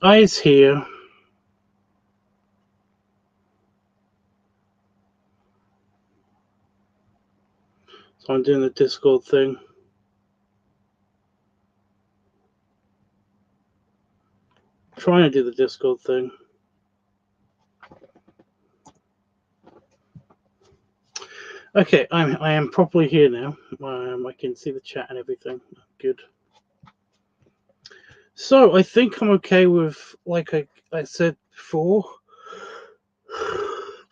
Eyes here. So I'm doing the Discord thing. Trying to do the Discord thing. Okay, I am properly here now. I can see the chat and everything. Good. So I think I'm okay with, like I said before.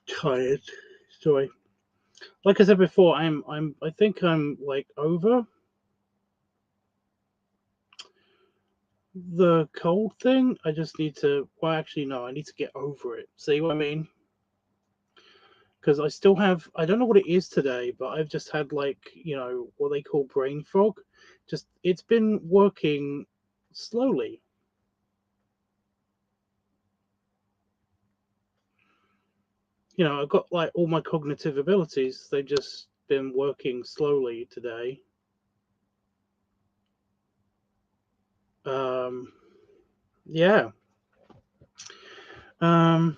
Tired. Sorry. Like I said before, I think I'm like over the cold thing. I just need to. Well, actually, no. I need to get over it. See what I mean? Because I still have. I don't know what it is today, but I've just had like what they call brain fog. Just it's been working slowly. I've got like all my cognitive abilities. They've just been working slowly today. Yeah. My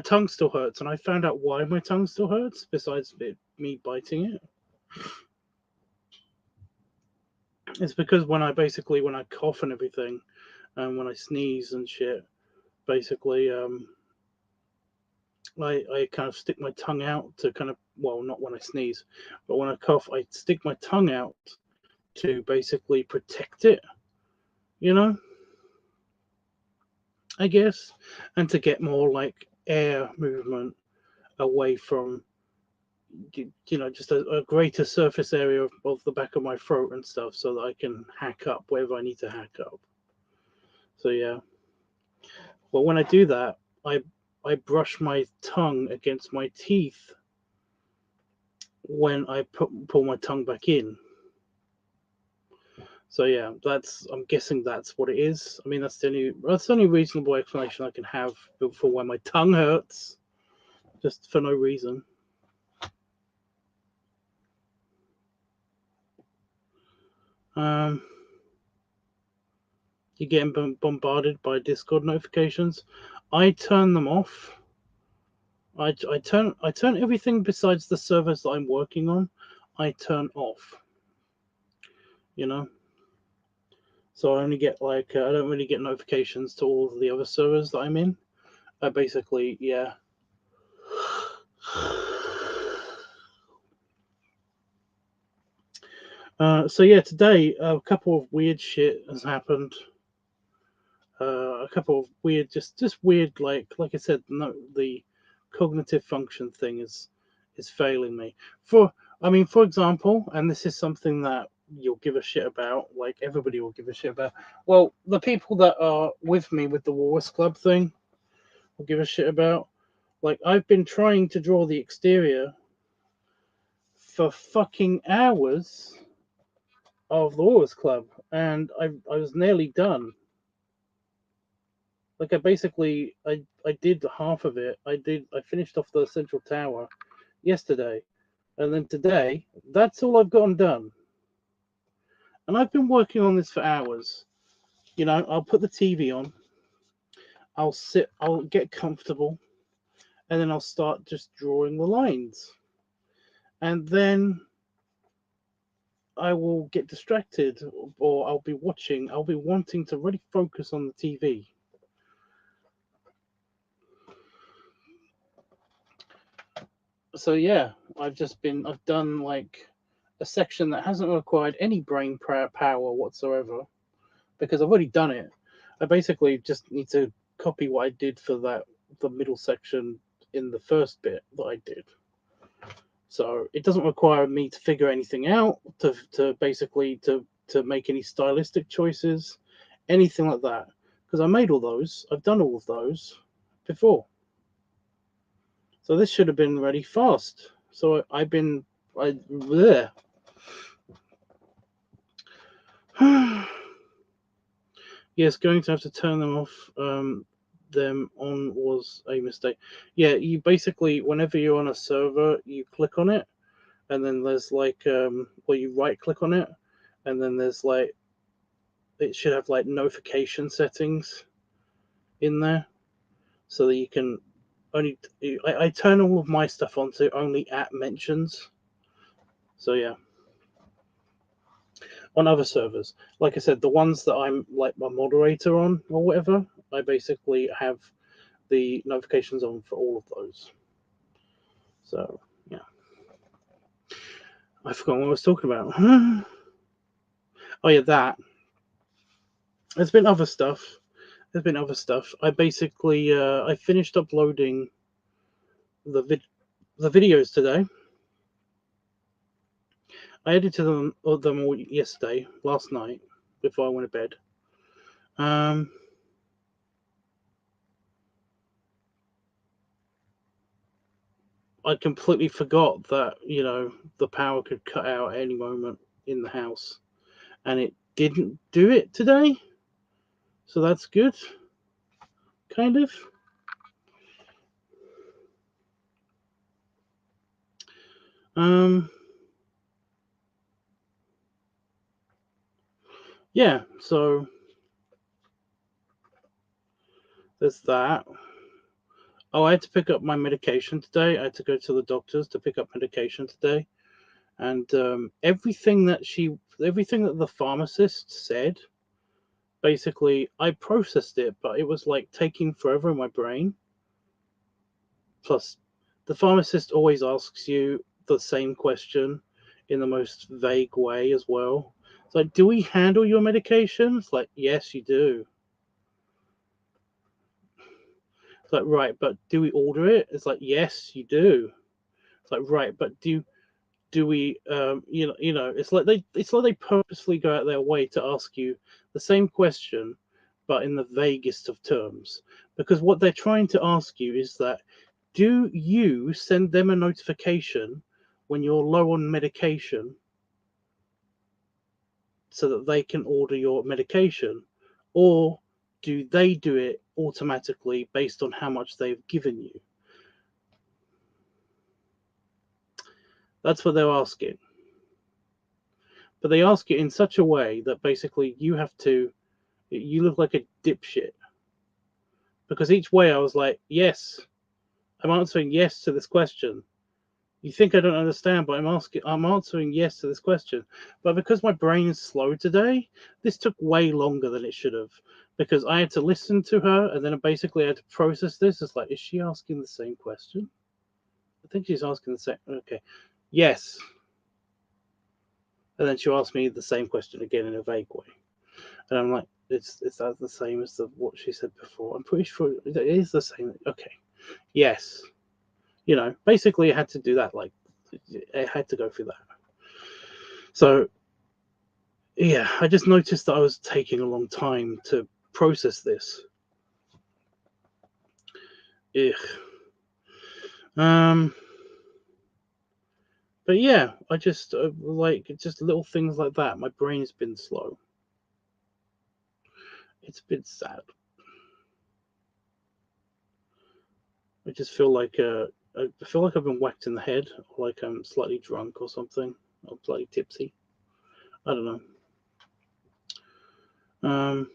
tongue still hurts, and I found out why my tongue still hurts, besides me biting it. It's because when I cough and everything, and when I sneeze and shit, basically, I kind of stick my tongue out to kind of, well, not when I sneeze, but when I cough, I stick my tongue out to basically protect it, I guess, and to get more like air movement away from just a greater surface area of the back of my throat and stuff, so that I can hack up wherever I need to hack up. So yeah, but when I do that, I brush my tongue against my teeth when I pull my tongue back in. So yeah, I'm guessing that's what it is. I mean, that's the only reasonable explanation I can have for why my tongue hurts, just for no reason. You're getting bombarded by Discord notifications. I turn them off. I turn everything besides the servers that I'm working on. I turn off. So I only get I don't really get notifications to all of the other servers that I'm in. I basically, yeah. So yeah, today a couple of weird shit has happened. A couple of weird, just weird, like I said, no, the cognitive function thing is failing me. For example, and this is something that you'll give a shit about, like everybody will give a shit about. Well, the people that are with me with the Walrus Club thing will give a shit about. Like, I've been trying to draw the exterior for fucking hours of the Walrus Club, and I was nearly done. Like, I did half of it. I finished off the central tower yesterday, and then today, that's all I've gotten done. And I've been working on this for hours. I'll put the TV on, I'll sit, I'll get comfortable, and then I'll start just drawing the lines. And then I will get distracted, or I'll be wanting to really focus on the TV. So yeah, I've done like a section that hasn't required any brain power whatsoever, because I've already done it. I basically just need to copy what I did for the middle section in the first bit that I did. So it doesn't require me to figure anything out, to basically to make any stylistic choices, anything like that, because I made all those. I've done all of those before. So this should have been ready fast. So there. Yes, going to have to turn them off. Them on was a mistake. Yeah, you basically, whenever you're on a server, you click on it, and then there's you right click on it, and then there's it should have like notification settings in there, so that you can only. I turn all of my stuff on to only at mentions. So yeah. On other servers, like I said, the ones that I'm like a moderator on or whatever, I basically have the notifications on for all of those. So yeah, I forgot what I was talking about. Oh yeah, that. There's been other stuff. I basically I finished uploading the videos today. I edited them all yesterday, last night, before I went to bed. I completely forgot that the power could cut out at any moment in the house, and it didn't do it today. So that's good, kind of. Yeah. So there's that. Oh, I had to pick up my medication today. I had to go to the doctor's to pick up medication today, and everything that the pharmacist said, basically, I processed it, but it was like taking forever in my brain. Plus, the pharmacist always asks you the same question in the most vague way as well. It's like, do we handle your medication? It's like, yes, you do. It's like, right, but do we order it? It's like, yes, you do. It's like, right, but do we it's like they purposely go out their way to ask you the same question, but in the vaguest of terms, because what they're trying to ask you is that, do you send them a notification when you're low on medication so that they can order your medication, or do they do it automatically based on how much they've given you? That's what they're asking. But they ask it in such a way that basically you look like a dipshit. Because each way I was like, yes, I'm answering yes to this question. You think I don't understand, but I'm answering yes to this question. But because my brain is slow today, this took way longer than it should have. Because I had to listen to her, and then basically I had to process this. It's like, is she asking the same question? I think she's asking the same. Okay, yes. And then she'll ask me the same question again in a vague way, and I'm like, it's the same as what she said before. I'm pretty sure it is the same. Okay, yes. Basically, I had to do that. Like, I had to go through that. So, yeah, I just noticed that I was taking a long time to process this. Ugh. But yeah, I just just little things like that. My brain's been slow. It's been sad. I just feel like I feel like I've been whacked in the head, or like I'm slightly drunk or something, or slightly tipsy. I don't know.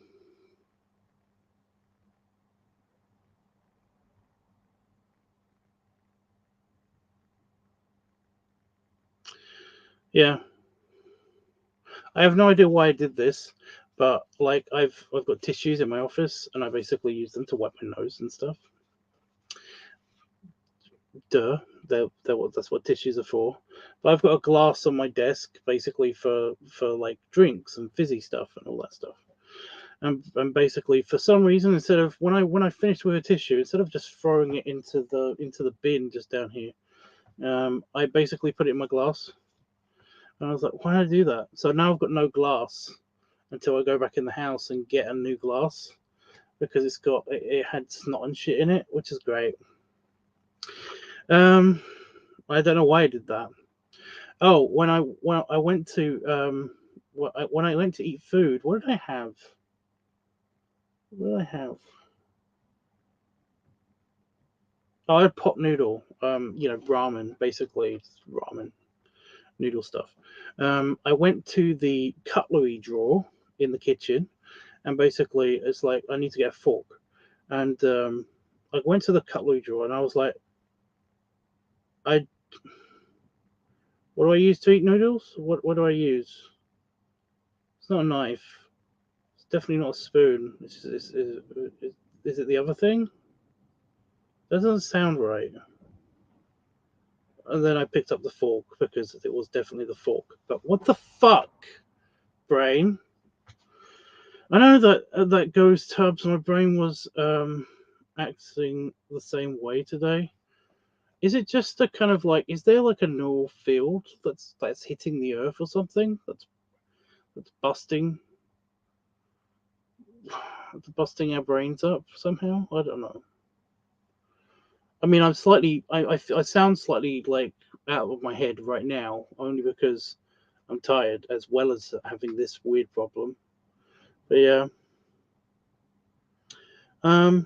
Yeah, I have no idea why I did this, but like I've got tissues in my office, and I basically use them to wipe my nose and stuff. Duh, that's what tissues are for. But I've got a glass on my desk, basically for like drinks and fizzy stuff and all that stuff. And basically, for some reason, instead of when I finished with a tissue, instead of just throwing it into the bin just down here, I basically put it in my glass. And I was like, why did I do that? So now I've got no glass until I go back in the house and get a new glass, because it had snot and shit in it, which is great. I don't know why I did that. Oh, when I went to when I went to eat food, what did I have? What did I have? Oh, I had pot noodle. Ramen, basically ramen noodle stuff. I went to the cutlery drawer in the kitchen, and basically it's like I need to get a fork, and I went to the cutlery drawer and I was like, I what do I use to eat noodles? What do I use? It's not a knife. It's definitely not a spoon. Is it the other thing? That doesn't sound right. And then I picked up the fork because it was definitely the fork. But what the fuck, brain? I know that goes tubs. My brain was acting the same way today. Is it just a kind of like? Is there like a null field that's hitting the earth or something? That's busting our brains up somehow. I don't know. I mean, I'm slightly. I sound slightly like out of my head right now, only because I'm tired, as well as having this weird problem. But yeah, um,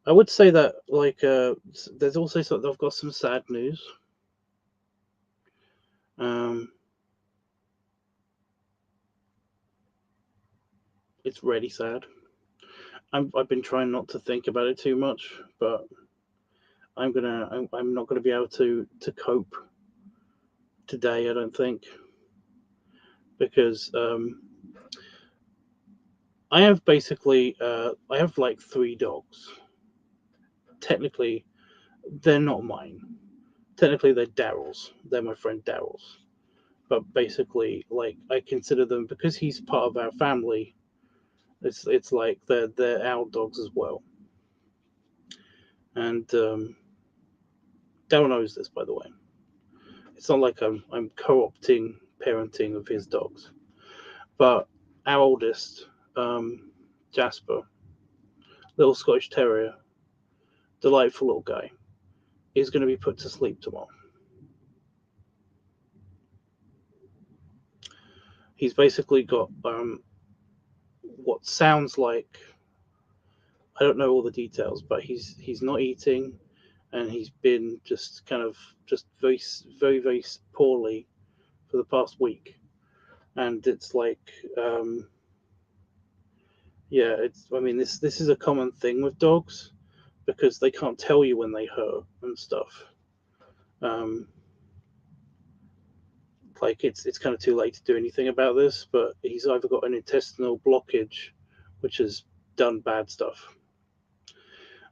I would say that like there's also I've got some sad news. Um, it's really sad. I've been trying not to think about it too much, but I'm not gonna be able to cope today. I don't think because I have basically I have like three dogs. Technically, they're not mine. Technically, they're Daryl's. They're my friend Daryl's. But basically, like I consider them because he's part of our family. It's like they're our dogs as well. And Daryl knows this, by the way. It's not like I'm co-opting parenting of his dogs. But our oldest, Jasper, little Scottish Terrier, delightful little guy, is going to be put to sleep tomorrow. He's basically got what sounds like, I don't know all the details, but he's not eating, and he's been just kind of just very poorly for the past week, and it's like yeah, it's I mean this is a common thing with dogs because they can't tell you when they hurt and stuff. Um, like it's kind of too late to do anything about this, but he's either got an intestinal blockage, which has done bad stuff,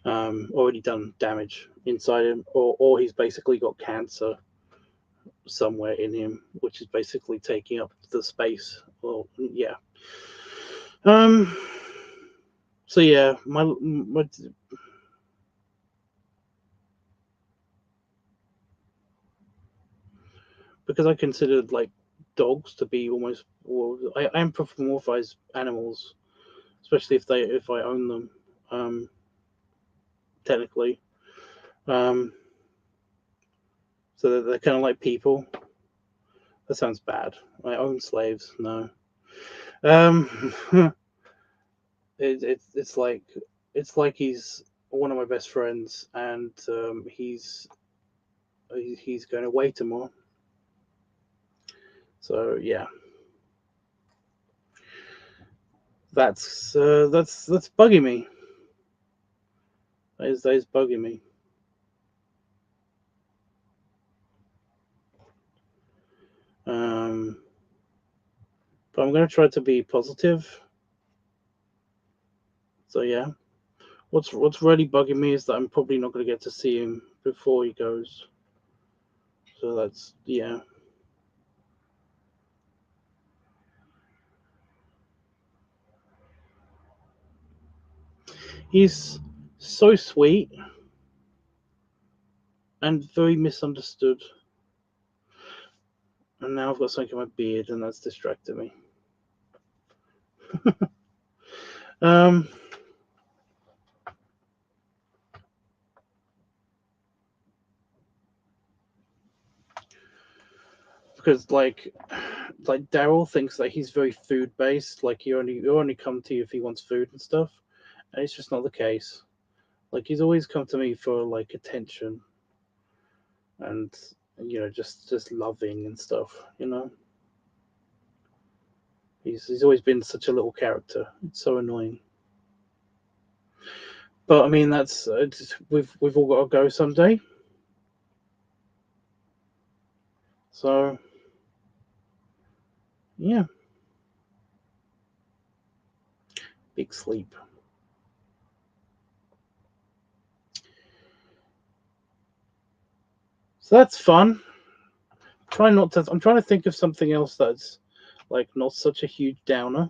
already done damage inside him, or he's basically got cancer somewhere in him, which is basically taking up the space. Well, yeah. Um. So yeah, my because I considered like dogs to be almost well, I anthropomorphize animals, especially if I own them. Um, technically, um, so they're kind of like people. That sounds bad. I own slaves. No. Um, it's like he's one of my best friends, and he's going away tomorrow. So yeah, that's bugging me. That is bugging me. Um, but I'm gonna try to be positive. So yeah, what's really bugging me is that I'm probably not gonna get to see him before he goes. So that's yeah. He's so sweet and very misunderstood. And now I've got something in my beard, and that's distracted me. Um, because like Daryl thinks that he's very food based. Like he only come to you if he wants food and stuff, and it's just not the case. Like he's always come to me for like attention and just loving and stuff. He's always been such a little character. It's so annoying. But I mean, we've all got to go someday. So yeah, big sleep. So that's fun. Try not to. I'm trying to think of something else that's like not such a huge downer,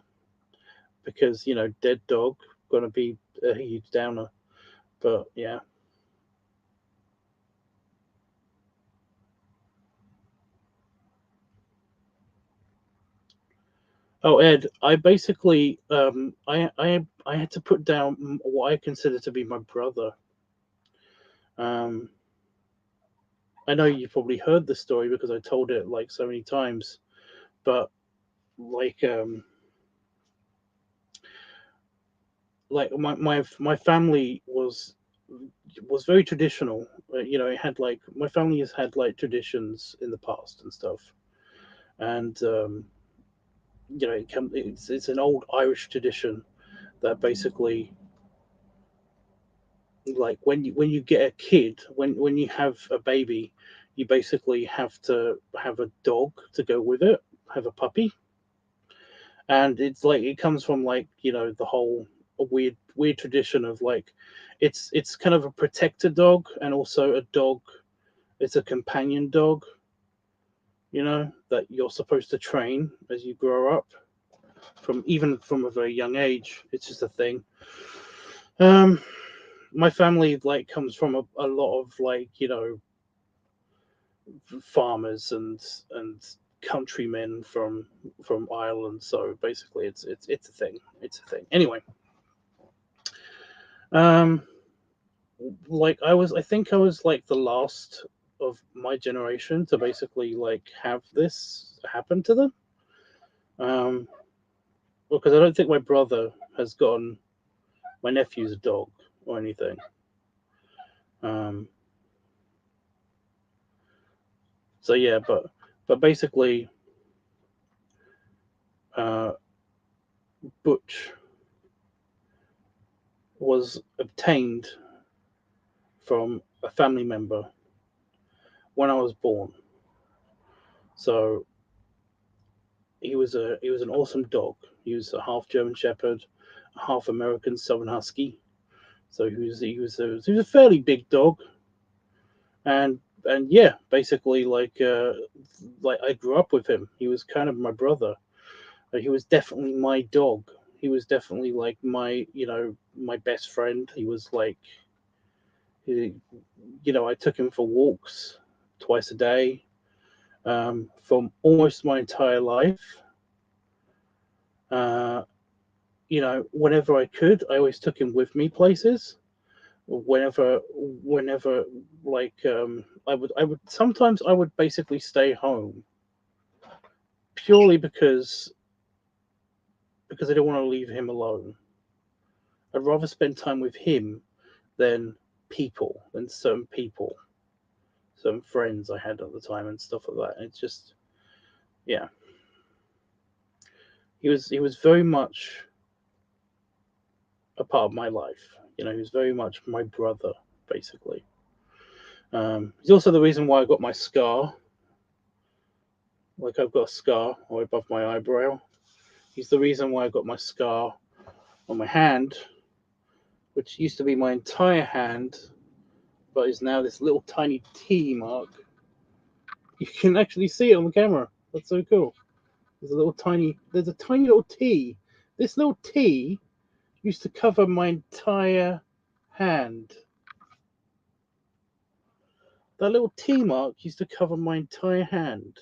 because dead dog gonna be a huge downer. But yeah. Oh, Ed, I basically I had to put down what I consider to be my brother. Um, I know you've probably heard the story because I told it like so many times, but like like my family was very traditional. It had like my family has had like traditions in the past and stuff, and it's an old Irish tradition that basically, like when you get a kid, when you have a baby, you basically have to have a dog to go with it, have a puppy. And it's like it comes from like the whole weird tradition of like it's kind of a protector dog and also a dog. It's a companion dog, that you're supposed to train as you grow up, from a very young age. It's just a thing. um my family like comes from a lot of like farmers and countrymen from Ireland. So basically, it's a thing. It's a thing. Anyway, um, I think I was like the last of my generation to basically like have this happen to them. Um, because I don't think my brother has gotten my nephew's dog or anything. Um, so yeah, but basically, uh, Butch was obtained from a family member when I was born. So he was an awesome dog. He was a half German Shepherd, a half American Southern Husky. So he was a fairly big dog, and yeah, basically like I grew up with him. He was kind of my brother. He was definitely my dog. He was definitely like my best friend. He was like he, I took him for walks twice a day, for almost my entire life. Uh, whenever I could, I always took him with me places. Whenever, like, I would sometimes I would basically stay home purely because I don't want to leave him alone. I'd rather spend time with him than than certain friends I had at the time and stuff like that. It's just, yeah, he was very much a part of my life. He was very much my brother, basically. He's also the reason why I got my scar. Like I've got a scar right above my eyebrow. He's the reason why I got my scar on my hand, which used to be my entire hand, but is now this little tiny T mark. You can actually see it on the camera. That's so cool. There's a tiny little T. This little T used to cover my entire hand. That little T mark used to cover my entire hand.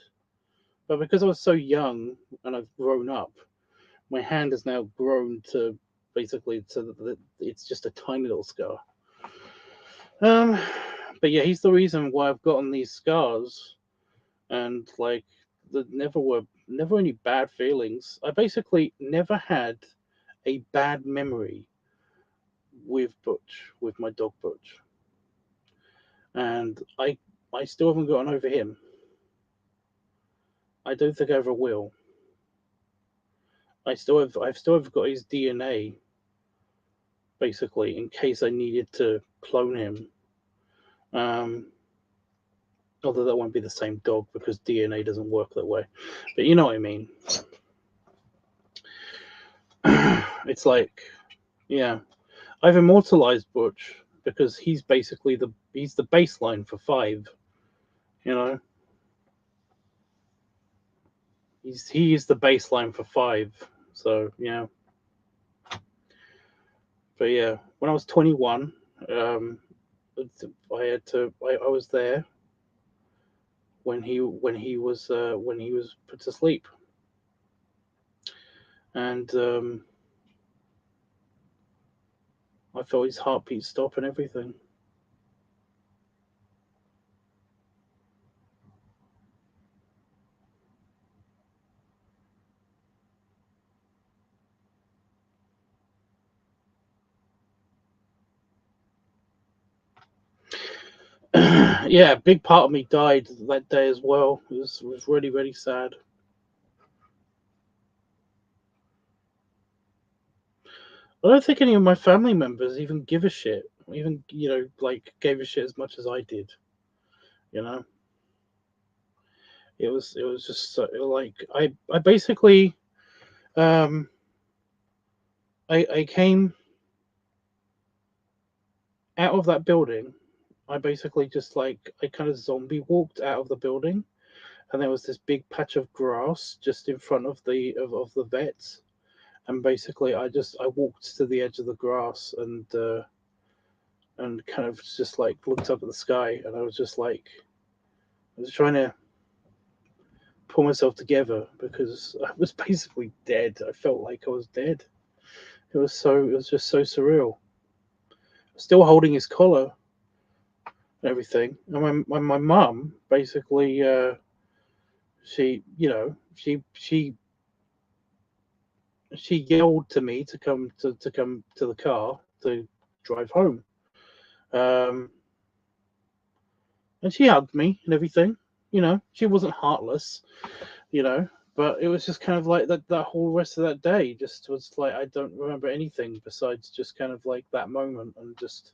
But because I was so young and I've grown up, my hand has now grown to basically it's just a tiny little scar. Um, but yeah, he's the reason why I've gotten these scars, and like never any bad feelings. I basically never had a bad memory with my dog Butch, and I still haven't gotten over him. I don't think I ever will. I've still have got his DNA, basically, in case I needed to clone him. Um, although that won't be the same dog because DNA doesn't work that way. But you know what I mean. It's like, yeah, I've immortalized Butch because he's basically the baseline for 5. You know, he is the baseline for 5. So yeah, but yeah, when I was 21, I was there when he was put to sleep, and I felt his heartbeat stop and everything. Yeah, a big part of me died that day as well. It was really, really sad. I don't think any of my family members even give a shit. Even like gave a shit as much as I did. You know, it was just so, like I basically um I came out of that building. I basically just like I kind of zombie walked out of the building, and there was this big patch of grass just in front of the vets, and basically I walked to the edge of the grass and kind of just like looked up at the sky, and I was just like I was trying to pull myself together because I was basically dead. I felt like I was dead. It was just so surreal. Still holding his collar and everything. And my mum basically she yelled to me to come to the car to drive home. Um, and she hugged me and everything. She wasn't heartless, you know. But it was just kind of like that whole rest of that day just was like I don't remember anything besides just kind of like that moment and just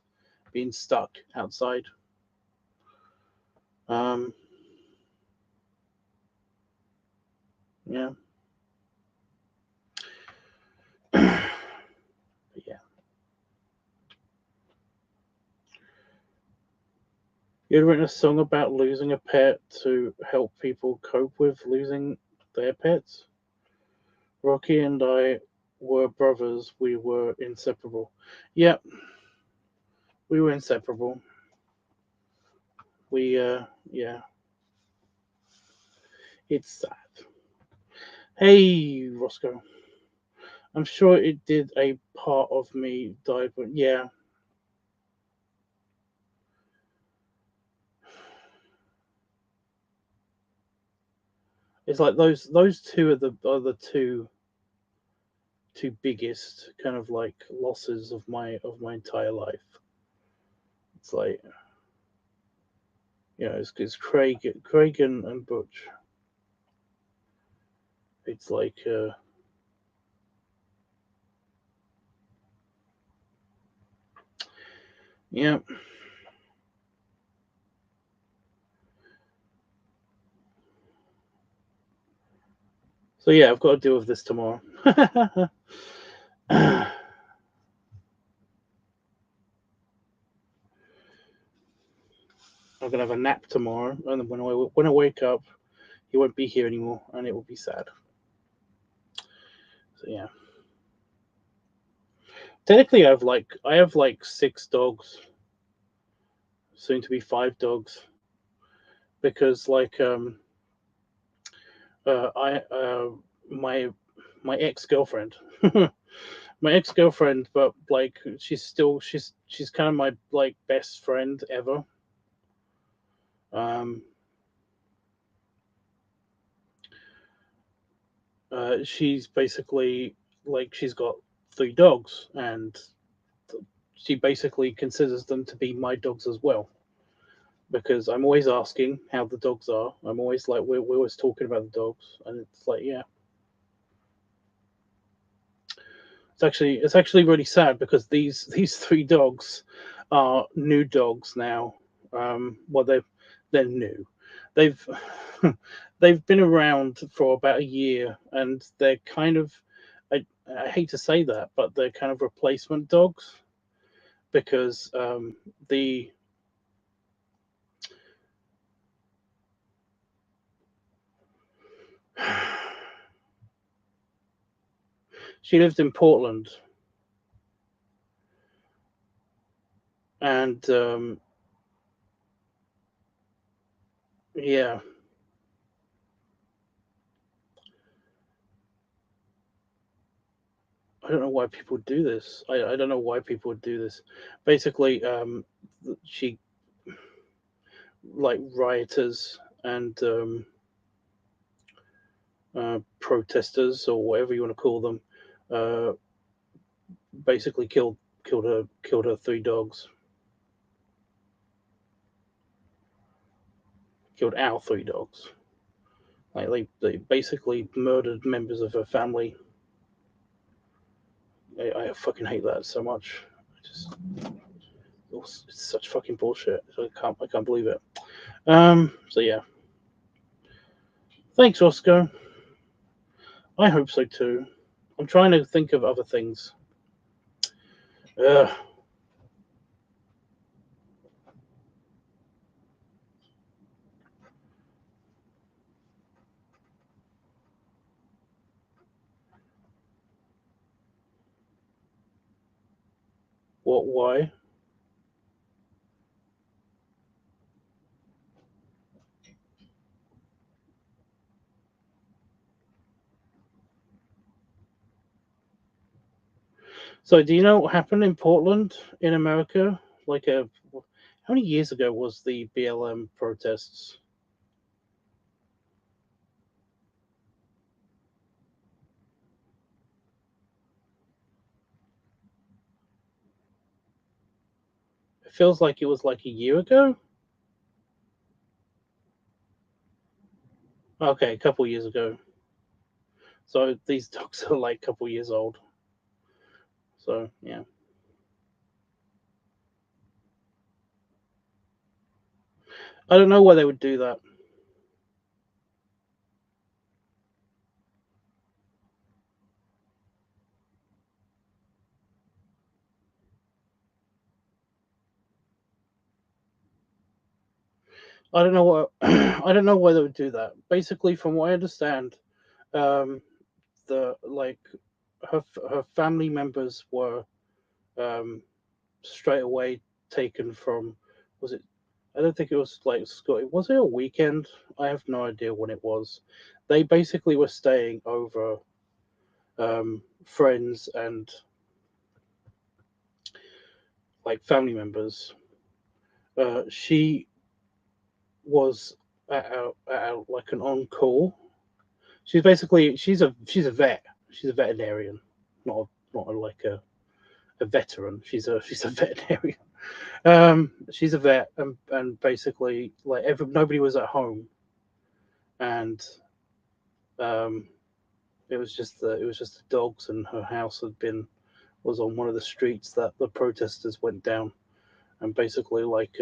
being stuck outside. Um, yeah, yeah. You had written a song about losing a pet to help people cope with losing their pets. Rocky and I were brothers. We were inseparable. Yeah, we were inseparable. Yeah, it's sad. Hey, Roscoe. I'm sure it did a part of me die, but yeah, it's like those two are the two biggest kind of like losses of my entire life. It's like it's Craig and Butch. It's like yeah. So yeah, I've got to deal with this tomorrow. I'm gonna have a nap tomorrow, and then when I wake up, he won't be here anymore, and it will be sad. So yeah, technically, I have like 6 dogs, soon to be 5 dogs, because like I my ex girlfriend, my ex girlfriend, but like she's kind of my like best friend ever. Um, she's basically like she's got 3 dogs, and she basically considers them to be my dogs as well. Because I'm always asking how the dogs are. I'm always like we're always talking about the dogs, and it's like yeah, It's actually really sad because these three dogs are new dogs now. Well, they're new. They've they've been around for about a year, and they're kind of, I hate to say that, but they're kind of replacement dogs because the she lived in Portland, and yeah, I don't know why people do this. I don't know why people would do this. Basically, she like rioters and protesters or whatever you want to call them, uh, basically killed her three dogs, killed our three dogs. Like they basically murdered members of her family. I fucking hate that so much. It's such fucking bullshit. I can't believe it. So yeah, thanks, Oscar. I hope so too. I'm trying to think of other things. Ugh. What? Why? So, do you know what happened in Portland, in America? Like how many years ago was the BLM protests? It feels like it was like a year ago. Okay, a couple years ago. So these dogs are like a couple years old. So yeah, I don't know why they would do that. I don't know what I don't know why they would do that. Basically, from what I understand, um, the like her family members were um, straight away taken from. Was it? I don't think it was like school. Was it a weekend? I have no idea when it was. They basically were staying over friends and like family members. She was like an on call. She's a vet. She's a veterinarian, not like a veteran. She's a veterinarian. She's a vet, and basically like nobody was at home, and um, it was just the dogs, and her house was on one of the streets that the protesters went down, and basically like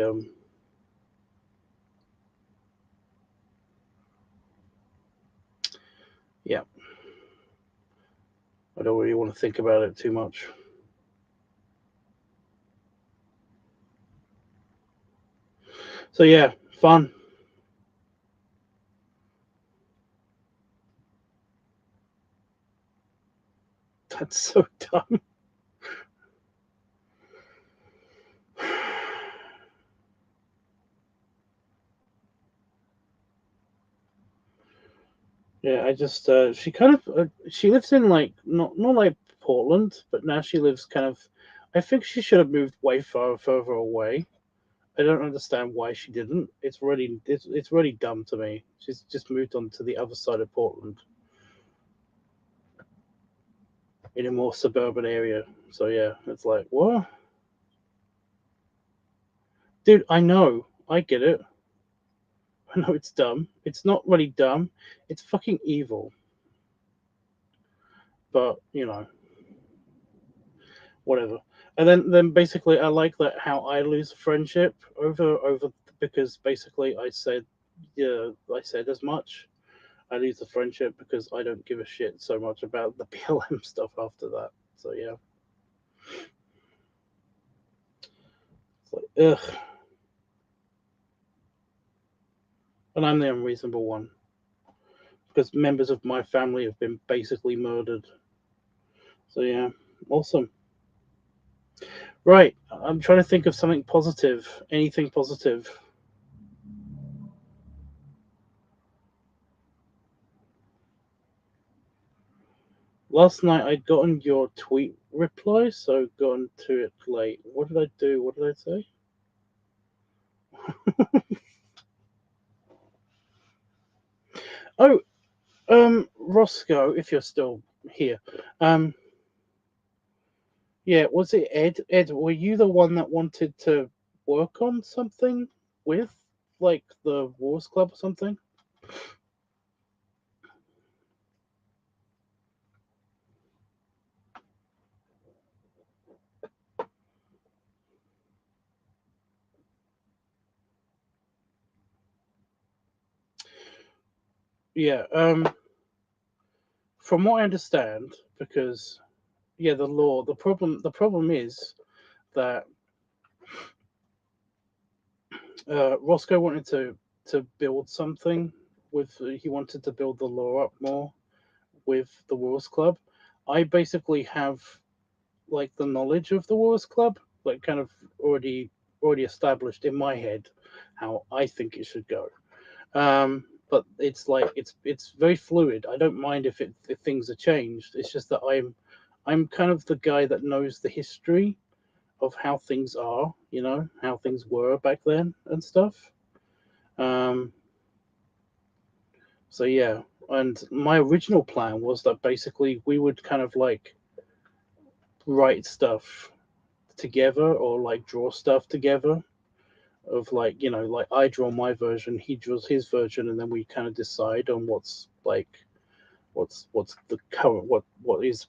yeah, I don't really want to think about it too much. So yeah, fun. That's so dumb. Yeah, I just she kind of she lives in like not like Portland, but now she lives kind of. I think she should have moved way further away. I don't understand why she didn't. It's really dumb to me. She's just moved on to the other side of Portland in a more suburban area. So yeah, it's like what, dude? I know, I get it. I know it's dumb. It's not really dumb. It's fucking evil. But you know, whatever. And then basically I like that how I lose friendship over because basically I said, yeah, I said as much. I lose the friendship because I don't give a shit so much about the BLM stuff after that. So yeah, it's like ugh, and I'm the unreasonable one because members of my family have been basically murdered. So yeah, awesome. Right, I'm trying to think of something positive. Anything positive? Last night I'd gotten your tweet reply, so gotten to it late. What did I do? What did I say? Oh, Roscoe, if you're still here, um, yeah, was it Ed? Ed, were you the one that wanted to work on something with, like, the Wars Club or something? Yeah. From what I understand, because yeah, the law. The problem is that Roscoe wanted to build something with. He wanted to build the law up more with the Wars Club. I basically have like the knowledge of the Wars Club, like kind of already established in my head how I think it should go. But it's like it's very fluid. I don't mind if things are changed. It's just that I'm kind of the guy that knows the history of how things are, how things were back then and stuff. Um, so yeah, and my original plan was that basically we would kind of like write stuff together or like draw stuff together of like like I draw my version, he draws his version, and then we kind of decide on what's like what's the current what is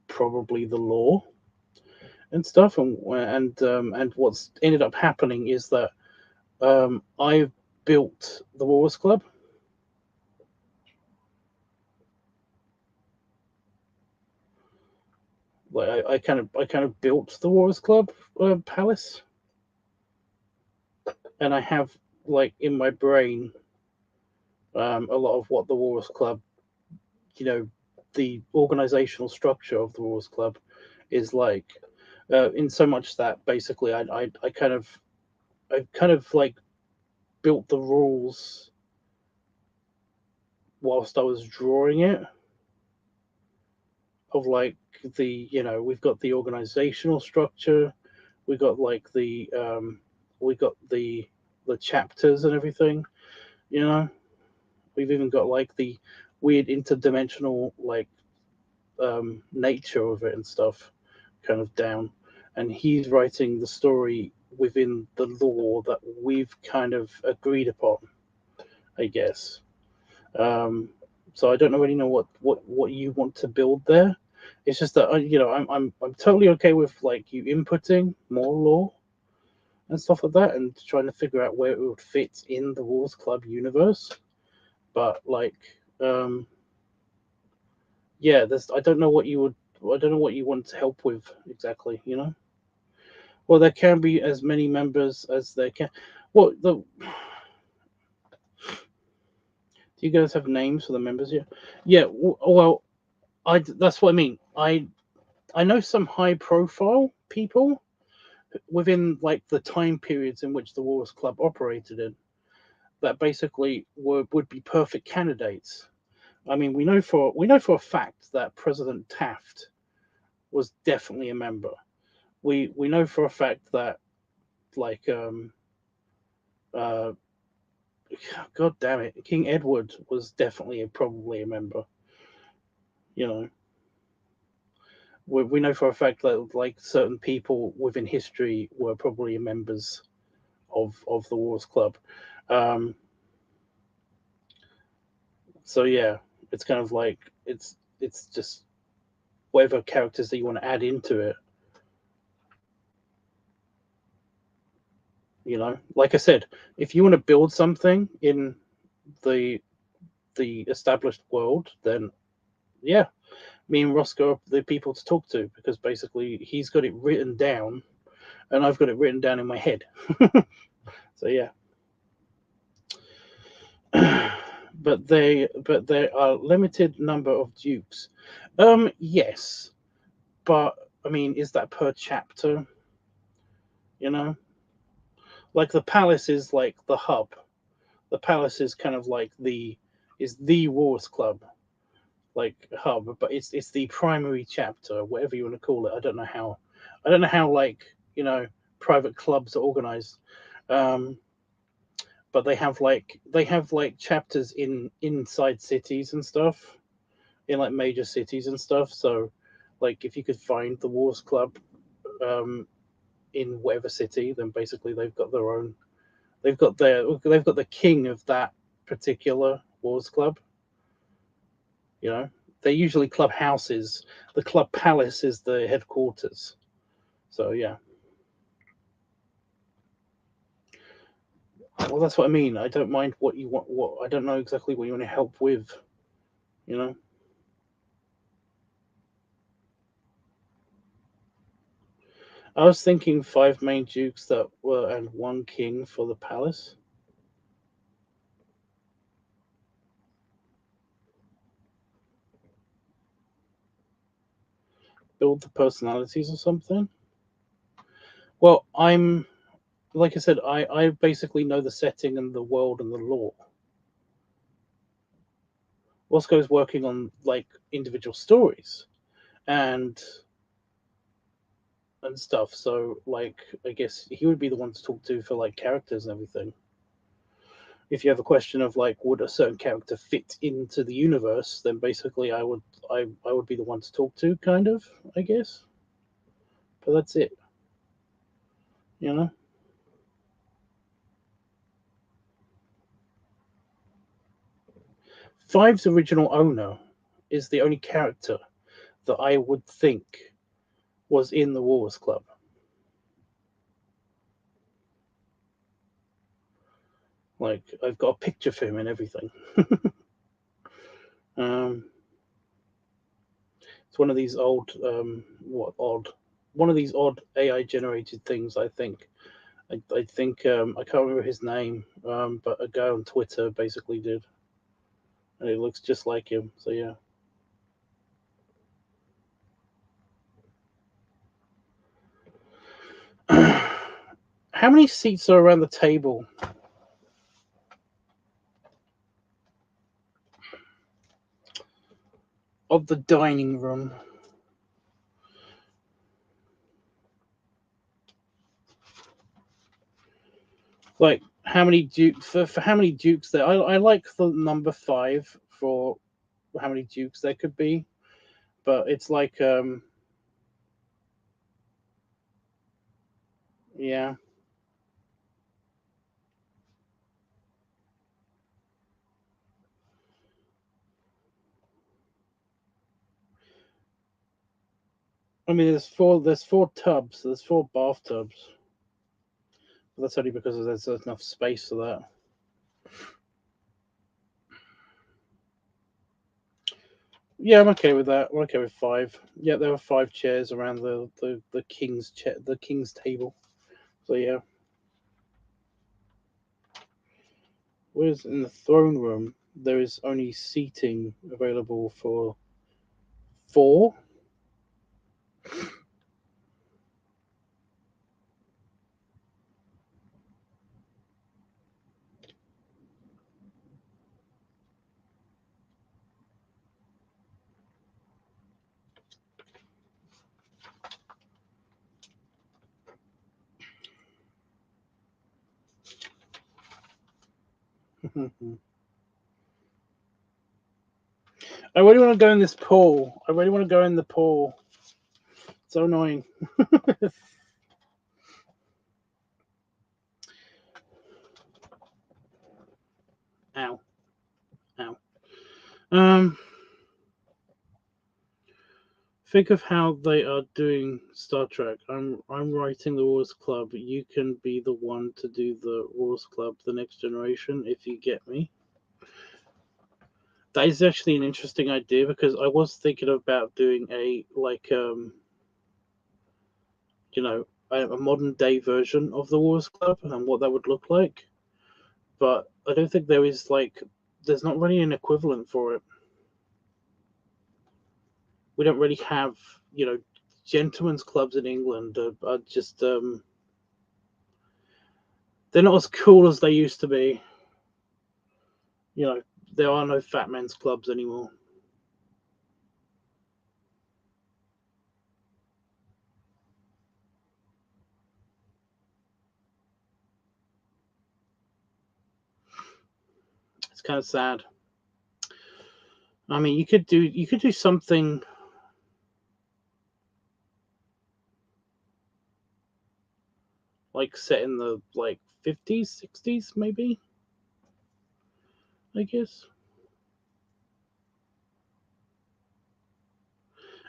probably the law and stuff, and what's ended up happening is that I built the Wars Club. Like I kind of built the Wars Club palace, and I have like in my brain a lot of what the Wars Club, you know, the organizational structure of the Wars Club is like. In so much that basically I kind of like built the rules whilst I was drawing it of like we've got the organizational structure, we got like we got the chapters and everything, you know. We've even got like the weird interdimensional like nature of it and stuff kind of down. And he's writing the story within the law that we've kind of agreed upon, I guess. Um, so I don't really know what you want to build there. It's just that I'm totally okay with like you inputting more law and stuff like that, and trying to figure out where it would fit in the Wars Club universe. But like, um, yeah, there's I don't know what you want to help with exactly. Well, there can be as many members as there can. Well, do you guys have names for the members here? Yeah. Well, that's what I mean. I know some high profile people within like the time periods in which the Wars Club operated in that basically would be perfect candidates. I mean, we know for a fact that President Taft was definitely a member. We know for a fact that like uh God damn it, King Edward was definitely probably a member. You know, we know for a fact that like certain people within history were probably members of the Wars Club. Um, so yeah, it's kind of like it's just whatever characters that you want to add into it. You know, like I said, if you want to build something in the established world, then yeah, me and Roscoe are the people to talk to, because basically he's got it written down and I've got it written down in my head. So yeah. but there are limited number of dukes. Yes, but I mean, is that per chapter? You know, like the palace is like the hub. The palace is kind of like the Wars Club, like hub, but it's the primary chapter, whatever you want to call it. I don't know how like, private clubs are organized. Um, but they have like chapters in inside cities and stuff, in like major cities and stuff. So like if you could find the Wars Club um in whatever city, then basically they've got their own, they've got the king of that particular Wars Club. You know, they're usually club houses. The club palace is the headquarters. So yeah. Well, that's what I mean. I don't mind what you want. What I don't know exactly what you want to help with. You know. I was thinking five main dukes that were and one king for the palace. Build the personalities or something. Well, I'm like I said, I basically know the setting and the world and the lore. Wasco's working on like individual stories and stuff. So like I guess he would be the one to talk to for like characters and everything. If you have a question of like would a certain character fit into the universe, then basically I would be the one to talk to, kind of, I guess. But that's it, you know. Five's original owner is the only character that I would think was in the Wars Club. Like I've got a picture of him and everything. um, it's one of these old, what odd, one of these odd AI generated things. I think. I think I can't remember his name, but a guy on Twitter basically did, and it looks just like him. So yeah. How many seats are around the table of the dining room? Like how many dukes for how many dukes there? I like the number five for how many dukes there could be, but it's like yeah. I mean, there's four tubs. There's four bathtubs. But that's only because there's enough space for that. Yeah, I'm okay with that. I'm okay with five. Yeah, there were five chairs around the king's chair, the king's table. So yeah. Whereas in the throne room, there is only seating available for four. I really want to go in this pool. I really want to go in the pool. So annoying. Ow. Ow. Um, Think of how they are doing Star Trek. I'm writing the Wars Club. You can be the one to do the Wars Club, the next generation, if you get me. That is actually an interesting idea, because I was thinking about doing a a modern day version of the Wars Club and what that would look like. But I don't think there's not really an equivalent for it. We don't really have, gentlemen's clubs in England are just they're not as cool as they used to be. There are no fat men's clubs anymore. It's kind of sad. I mean, you could do something like set in the 50s, 60s, maybe. I guess.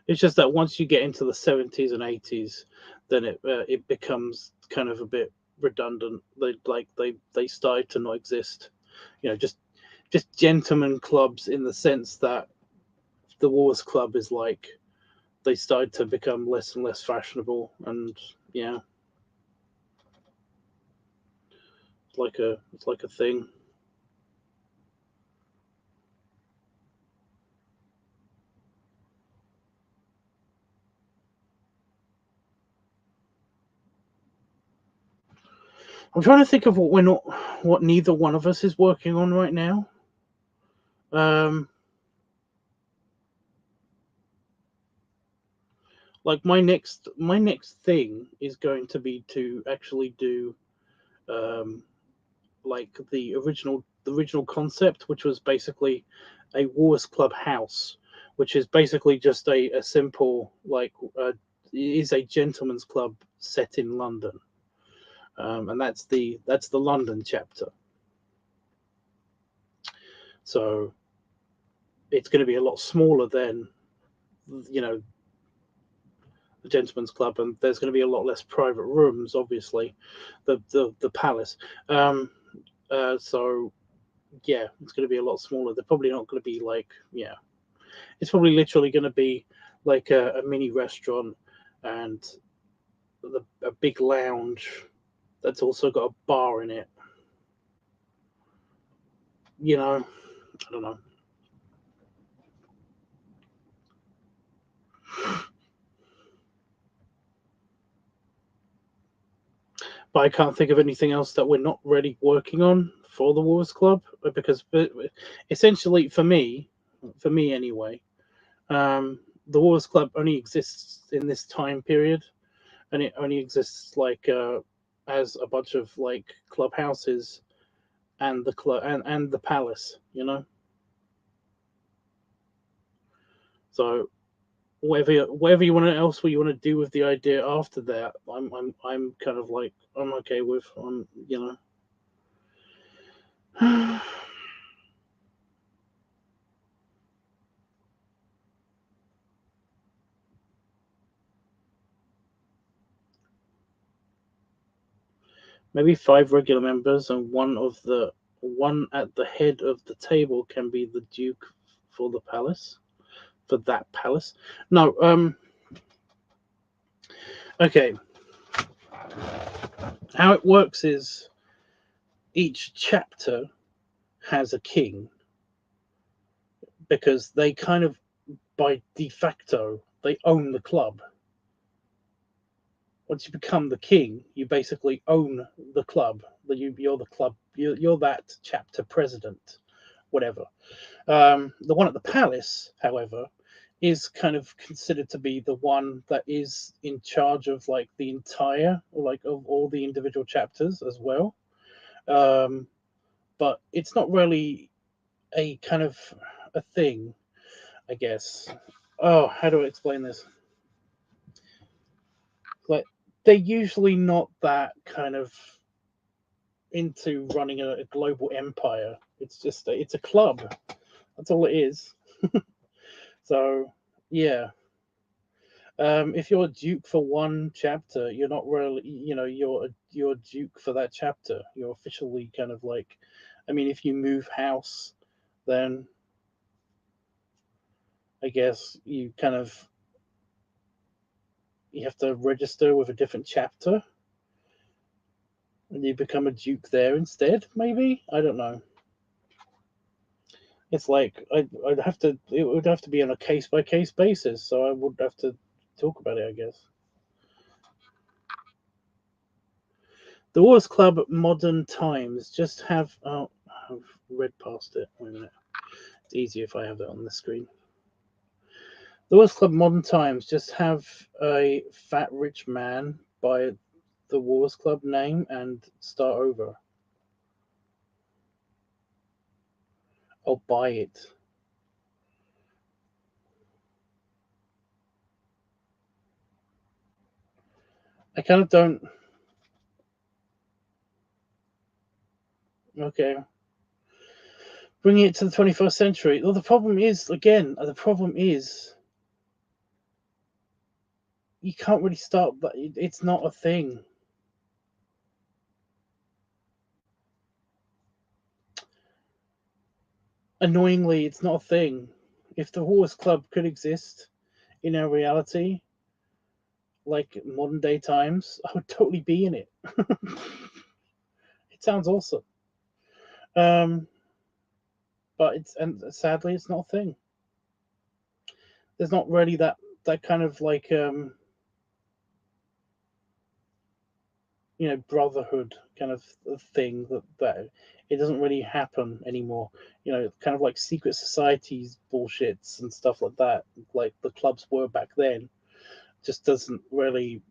It's just that once you get into the 70s and 80s, then it becomes kind of a bit redundant. They started to not exist. Just gentlemen clubs, in the sense that the Wars Club is they started to become less and less fashionable, and yeah, it's like a thing. I'm trying to think of what neither one of us is working on right now. Like my next thing is going to be to actually do like the original concept, which was basically a Wars Club house, which is basically just a simple is a gentleman's club set in London, and that's the London chapter. So it's going to be a lot smaller than the gentleman's club, and there's going to be a lot less private rooms, obviously, the palace. So yeah, it's going to be a lot smaller. They're probably not going to be it's probably literally going to be like a mini restaurant and a big lounge that's also got a bar in it. I don't know. But I can't think of anything else that we're not really working on for the Wars Club, because essentially for me anyway, the Wars Club only exists in this time period, and it only exists as a bunch of clubhouses and the club and the palace, So whatever you want else what you want to do with the idea after that, I'm kind of I'm okay with. Maybe 5 regular members, and one at the head of the table can be the Duke for the palace. For that palace. No, okay. How it works is each chapter has a king, because they kind of, by de facto, they own the club. Once you become the king, you basically own the club. You're the club. You're that chapter president, whatever. The one at the palace, however, is kind of considered to be the one that is in charge of the entire, of all the individual chapters as well. But it's not really a kind of a thing, I guess. Oh, how do I explain this? They're usually not that kind of into running a global empire. It's just it's a club. That's all it is. So yeah, If you're a duke for one chapter, you're not really, you're a duke for that chapter. You're officially kind of like, I mean, if you move house, then I guess you have to register with a different chapter, and you become a duke there instead. Maybe, I don't know. It's like I'd have to. It would have to be on a case by case basis. So I would have to talk about it, I guess. The Wars Club Modern Times just have. Oh, I've read past it. Wait a minute. It's easier if I have it on the screen. The Wars Club Modern Times just have a fat rich man buy the Wars Club name and start over. I'll buy it. I kind of don't. Okay. Bringing it to the 21st century. Well, the problem is you can't really start, but it's not a thing. Annoyingly, it's not a thing. If the Wars Club could exist in our reality, like modern day times, I would totally be in it. It sounds awesome. Um, but sadly, it's not a thing. There's not really that kind of like brotherhood kind of thing that it doesn't really happen anymore. Kind of like secret societies bullshits and stuff like that, like the clubs were back then. Just doesn't really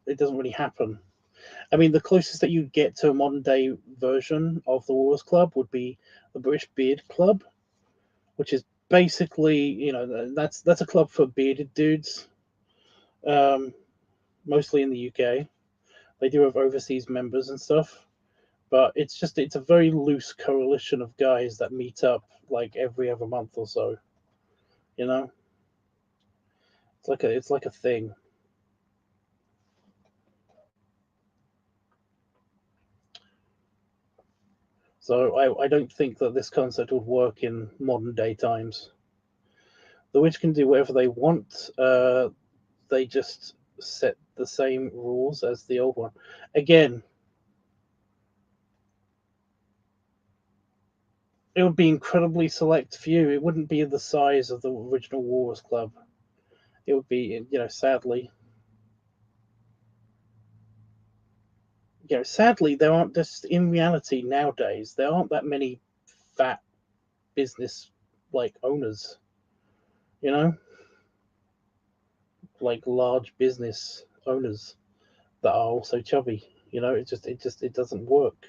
happen. I mean, the closest that you get to a modern day version of the Wars Club would be the British Beard Club, which is basically, that's a club for bearded dudes, um, mostly in the UK. They do have overseas members and stuff, but it's a very loose coalition of guys that meet up like every other month or so. You know, it's like a thing. So I don't think that this concept would work in modern day times. The witch can do whatever they want. They just set the same rules as the old one. Again, it would be incredibly select few. It wouldn't be the size of the original Wars Club. It would be, sadly, sadly, there aren't just in reality nowadays. There aren't that many fat business like owners. You know, like large business owners that are also chubby. It doesn't work.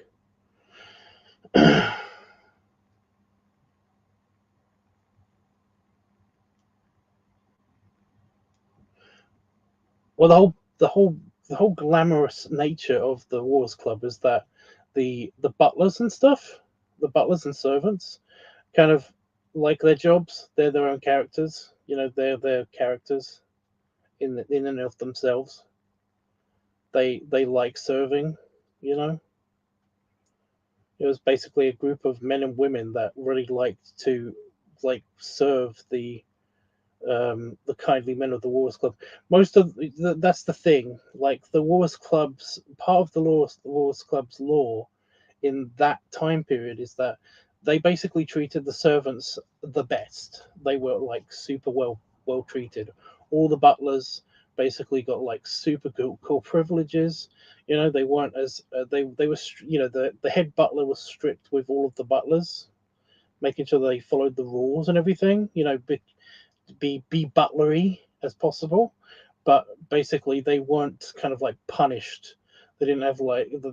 Well, the whole glamorous nature of the Wars Club is that the butlers and stuff, the butlers and servants, kind of like their jobs. They're their own characters. They're characters in and of themselves. They like serving. You know, it was basically a group of men and women that really liked to serve the kindly men of the Wars Club. That's the thing. Like the Wars Club's part of the Wars Club's law in that time period is that they basically treated the servants the best. They were like super well treated. All the butlers basically got like super cool privileges. They weren't as they were the head butler was strict with all of the butlers, making sure they followed the rules and everything. Be butlery as possible, but basically they weren't kind of like punished. They didn't have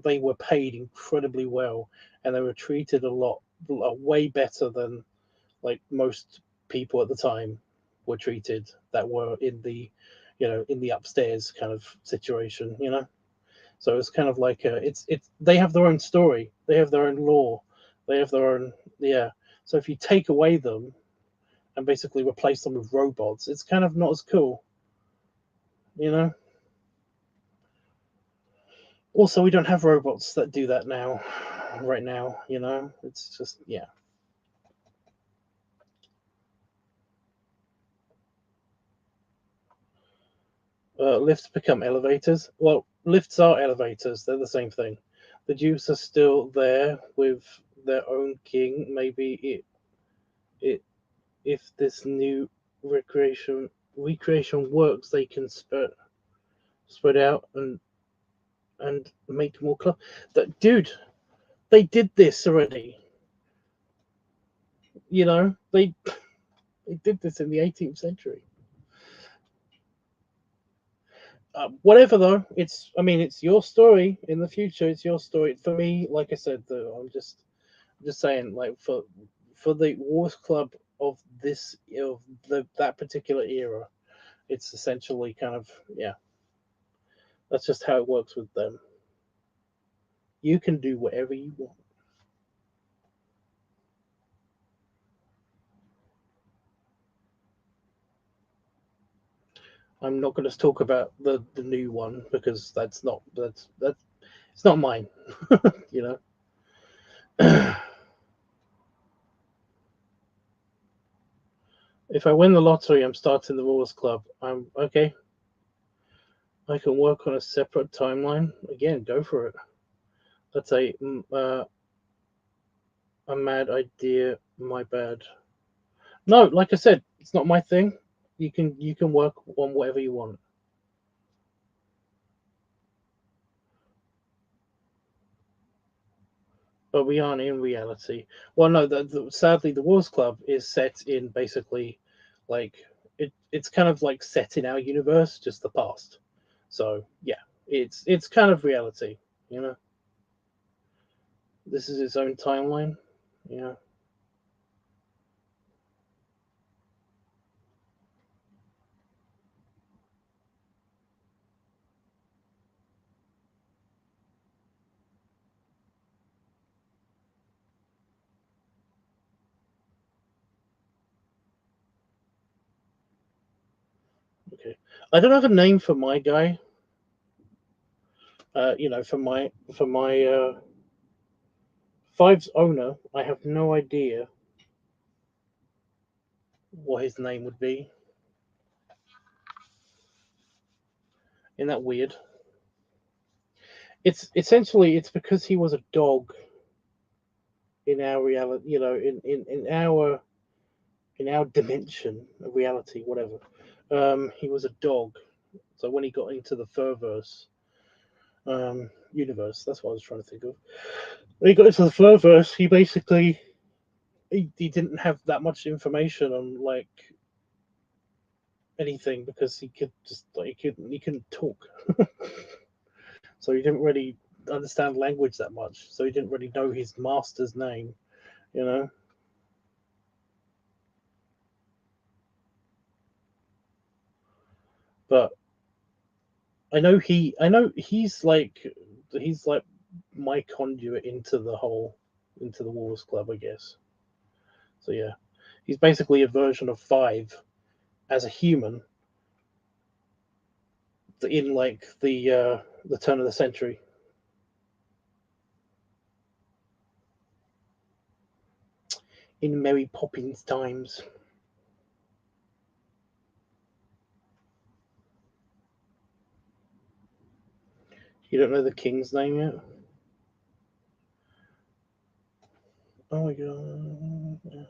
they were paid incredibly well, and they were treated way better than like most people at the time were treated that were in the upstairs kind of situation. So it's kind of like it's they have their own story, they have their own law, they have their own, yeah. So if you take away them and basically replace them with robots, it's kind of not as cool. you know. Also, we don't have robots that do that now, right now, you know. It's just, yeah. Lifts become elevators. Well, lifts are elevators. They're the same thing. The Dukes are still there with their own king. Maybe it if this new recreation works, they can spread out and make more club. That dude, they did this already. You know, they did this in the 18th century. Whatever though, it's I mean it's your story in the future. It's your story. For me, like I said, though, I'm just saying, like for the Wars Club of this of that particular era, it's essentially kind of, yeah. That's just how it works with them. You can do whatever you want. I'm not going to talk about the new one because that's it's not mine. You know. If I win the lottery, I'm starting the Wars Club. I'm okay. I can work on a separate timeline. Again, go for it. That's a mad idea. My bad. No, like I said, it's not my thing. You can work on whatever you want. But we aren't in reality. Well, no, sadly, the Wars Club is set in basically like it's kind of like set in our universe, just the past. So yeah, it's kind of reality. You know, this is its own timeline. Yeah. Okay. I don't have a name for my guy. For my Five's owner, I have no idea what his name would be. Isn't that weird? It's essentially it's because he was a dog in our reality, in our dimension of reality, whatever. He was a dog. So when he got into the Furverse universe, that's what I was trying to think of. When he got into the Furverse, he basically he didn't have that much information on like anything because he could just like he couldn't talk, so he didn't really understand language that much. So he didn't really know his master's name, you know. But I know he's like my conduit into the Wars Club, I guess. So yeah, he's basically a version of Five as a human in like the turn of the century. In Mary Poppins times. You don't know the king's name yet? Oh my god.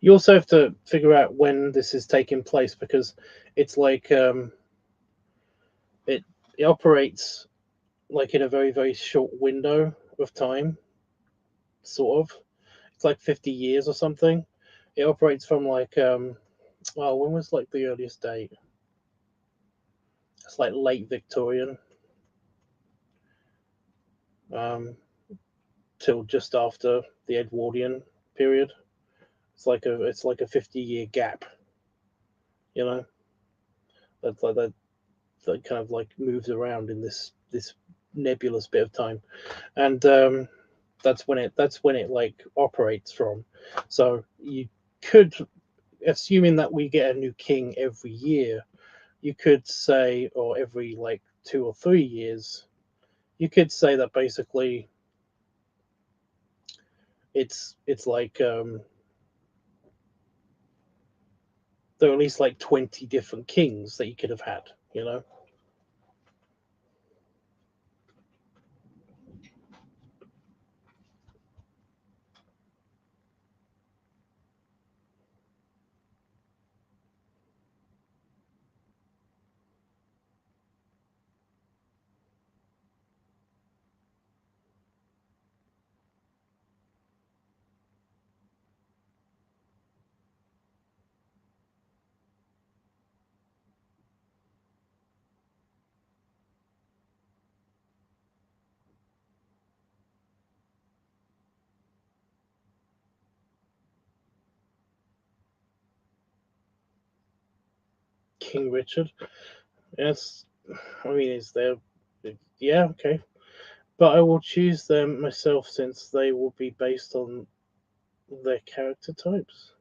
You also have to figure out when this is taking place because it's like it it operates like in a very very short window of time, sort of. It's like 50 years or something. It operates from like well, when was like the earliest date? It's like late Victorian, um, till just after the Edwardian period. It's like a 50-year gap, you know. That's like that kind of like moves around in this nebulous bit of time, and that's when it like operates from. So you could, assuming that we get a new king every year, you could say, or every like 2 or 3 years, you could say that basically it's like there are at least like 20 different kings that you could have had, you know. King Richard. Yes, I mean, is there? Yeah, okay. But I will choose them myself since they will be based on their character types.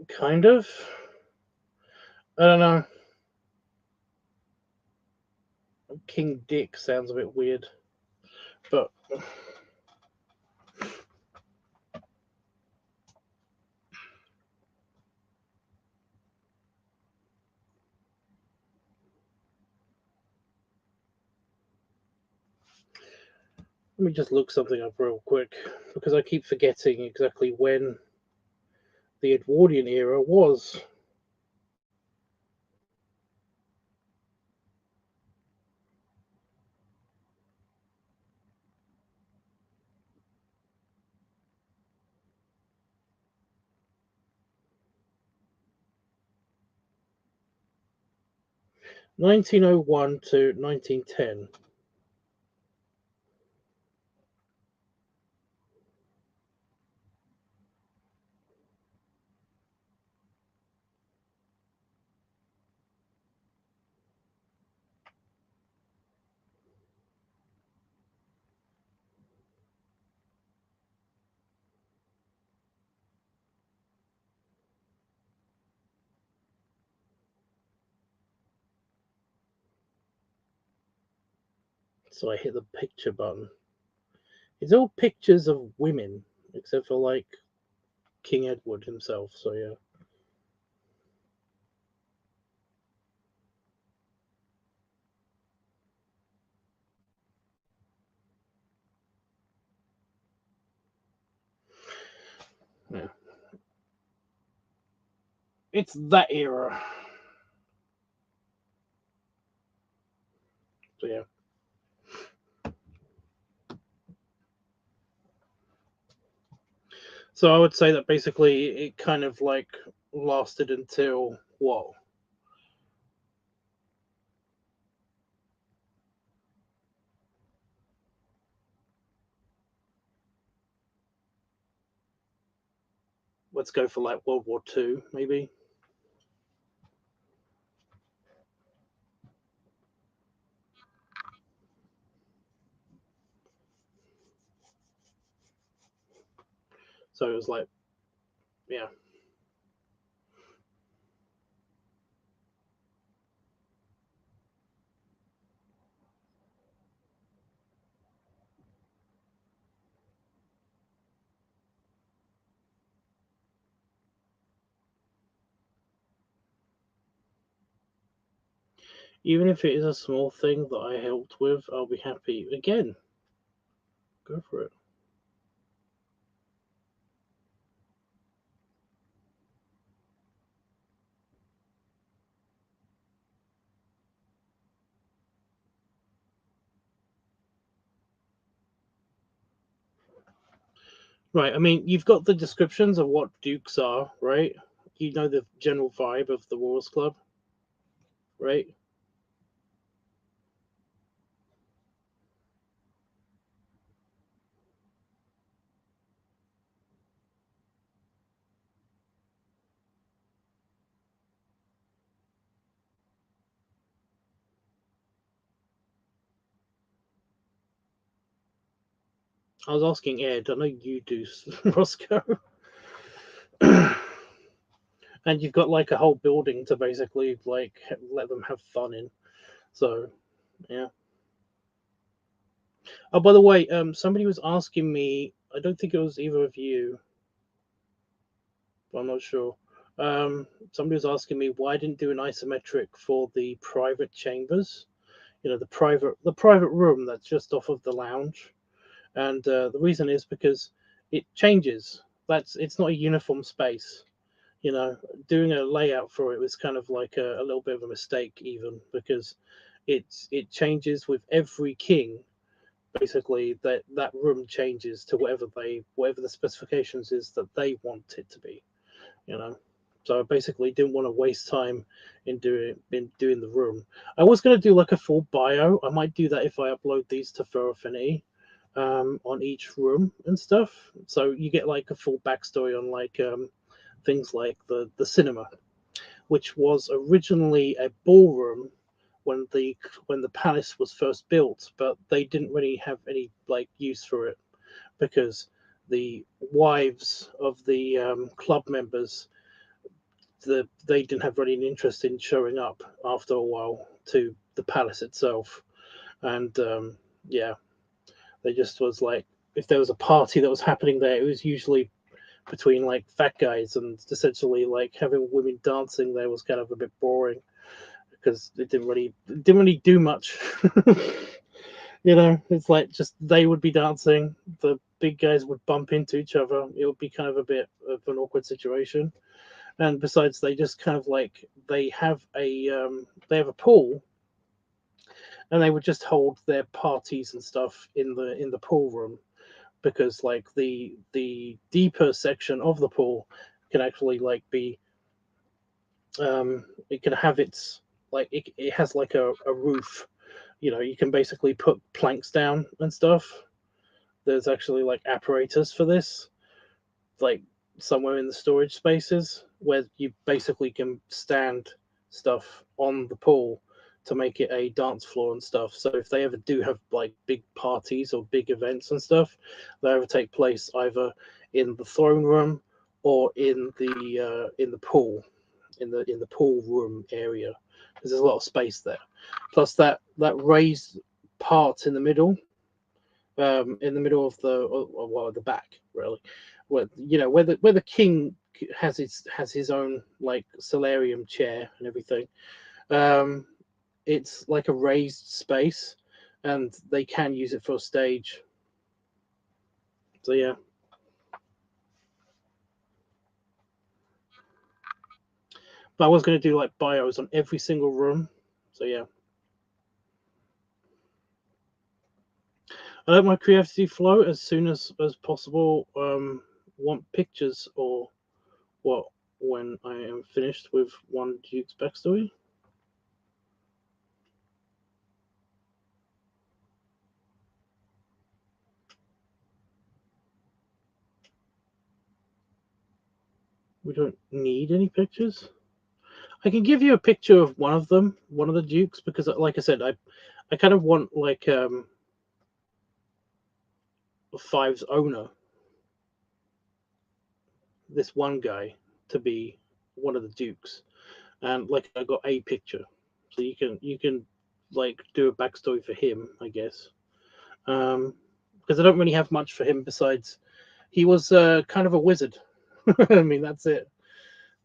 Kind of. I don't know. King Dick sounds a bit weird, but let me just look something up real quick because I keep forgetting exactly when the Edwardian era was. (1901 to 1910). So I hit the picture button. It's all pictures of women, except for like King Edward himself. So yeah. Yeah. It's that era. So yeah. So I would say that basically it kind of like lasted until what? Let's go for like World War II, maybe. So it was like, yeah. Even if it is a small thing that I helped with, I'll be happy. Again, go for it. Right. I mean, you've got the descriptions of what dukes are, right? you know the general vibe of the Royals Club, right? I was asking Ed. I know you do, Roscoe. And you've got like a whole building to basically like let them have fun in. So yeah. Oh, by the way, somebody was asking me. I don't think it was either of you, but I'm not sure. Somebody was asking me why I didn't do an isometric for the private chambers. You know, the private room that's just off of the lounge. And the reason is because it changes. It's not a uniform space. You know, doing a layout for it was kind of like a little bit of a mistake, even because it changes with every king. Basically, that room changes to whatever the specifications is that they want it to be. You know, so I basically didn't want to waste time in doing the room. I was going to do like a full bio. I might do that if I upload these to Fur Affinity, on each room and stuff. So you get like a full backstory on like things like the cinema, which was originally a ballroom when the palace was first built, but they didn't really have any like use for it because the wives of the club members, they didn't have really an interest in showing up after a while to the palace itself, and yeah, they just was like, if there was a party that was happening there, it was usually between like fat guys, and essentially like having women dancing there was kind of a bit boring because it didn't really do much. You know, it's like just they would be dancing, the big guys would bump into each other. It would be kind of a bit of an awkward situation. And besides, they just kind of like they have a pool, and they would just hold their parties and stuff in the pool room, because like the deeper section of the pool can actually like be, it can have its, like it has like a roof. You know, you can basically put planks down and stuff. There's actually like apparatus for this, like somewhere in the storage spaces where you basically can stand stuff on the pool to make it a dance floor and stuff. So if they ever do have like big parties or big events and stuff, they ever take place either in the throne room or in the pool, in the pool room area, because there's a lot of space there. Plus that raised part in the middle of the back, really, where where the king has his own like solarium chair and everything. Um, it's like a raised space, and they can use it for a stage. So yeah, but I was going to do like bios on every single room. So yeah, I let my creativity flow as soon as possible. Want pictures or what when I am finished with one Duke's backstory? We don't need any pictures. I can give you a picture of one of them, one of the dukes, because, like I said, I kind of want like Five's owner, this one guy, to be one of the dukes, and like I got a picture, so you can like do a backstory for him, I guess, because I don't really have much for him besides he was kind of a wizard. I mean, that's it.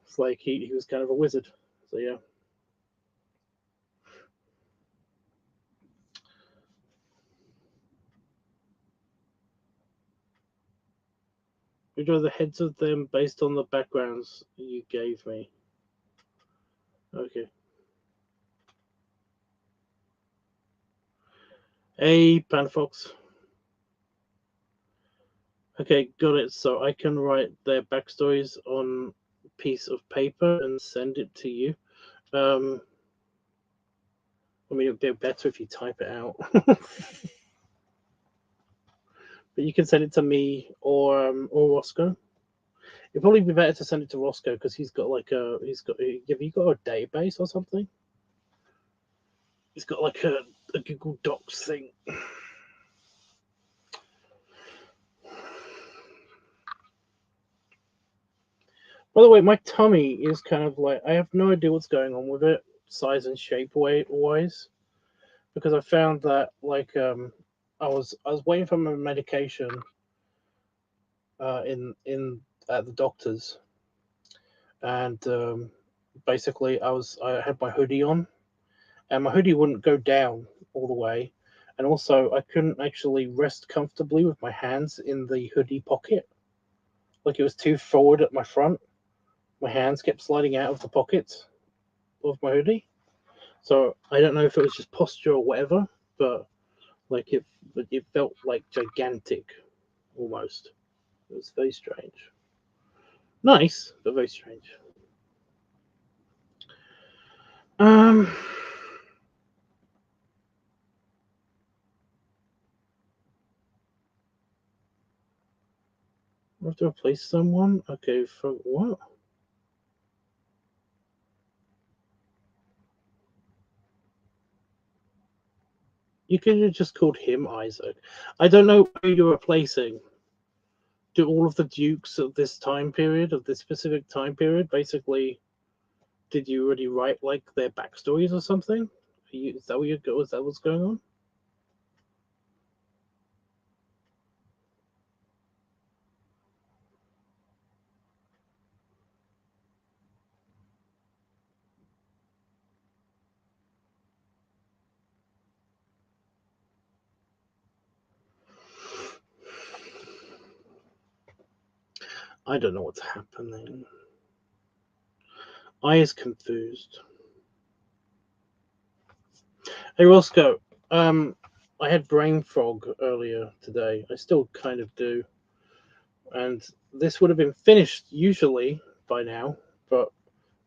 It's like he was kind of a wizard. So yeah. We draw the heads of them based on the backgrounds you gave me. Okay. A Panafox. Okay, got it. So I can write their backstories on piece of paper and send it to you. I mean, it'd be better if you type it out. But you can send it to me or Roscoe. It'd probably be better to send it to Roscoe because he's got like a have you got a database or something? He's got like a Google Docs thing. By the way, my tummy is kind of like, I have no idea what's going on with it, size and shape wise, because I found that like I was waiting for my medication in at the doctor's, and basically I had my hoodie on, and my hoodie wouldn't go down all the way, and also I couldn't actually rest comfortably with my hands in the hoodie pocket, like it was too forward at my front. My hands kept sliding out of the pockets of my hoodie. So I don't know if it was just posture or whatever, but like it felt like gigantic almost. It was very strange. Nice, but very strange. Um I have to replace someone? Okay, for what? You could have just called him Isaac. I don't know who you're replacing. Do all of the dukes of this time period, of this specific time period, basically, did you already write like their backstories or something? Is that what you is that what's going on? I don't know what's happening. I is confused. Hey Roscoe, I had brain fog earlier today. I still kind of do, and this would have been finished usually by now, but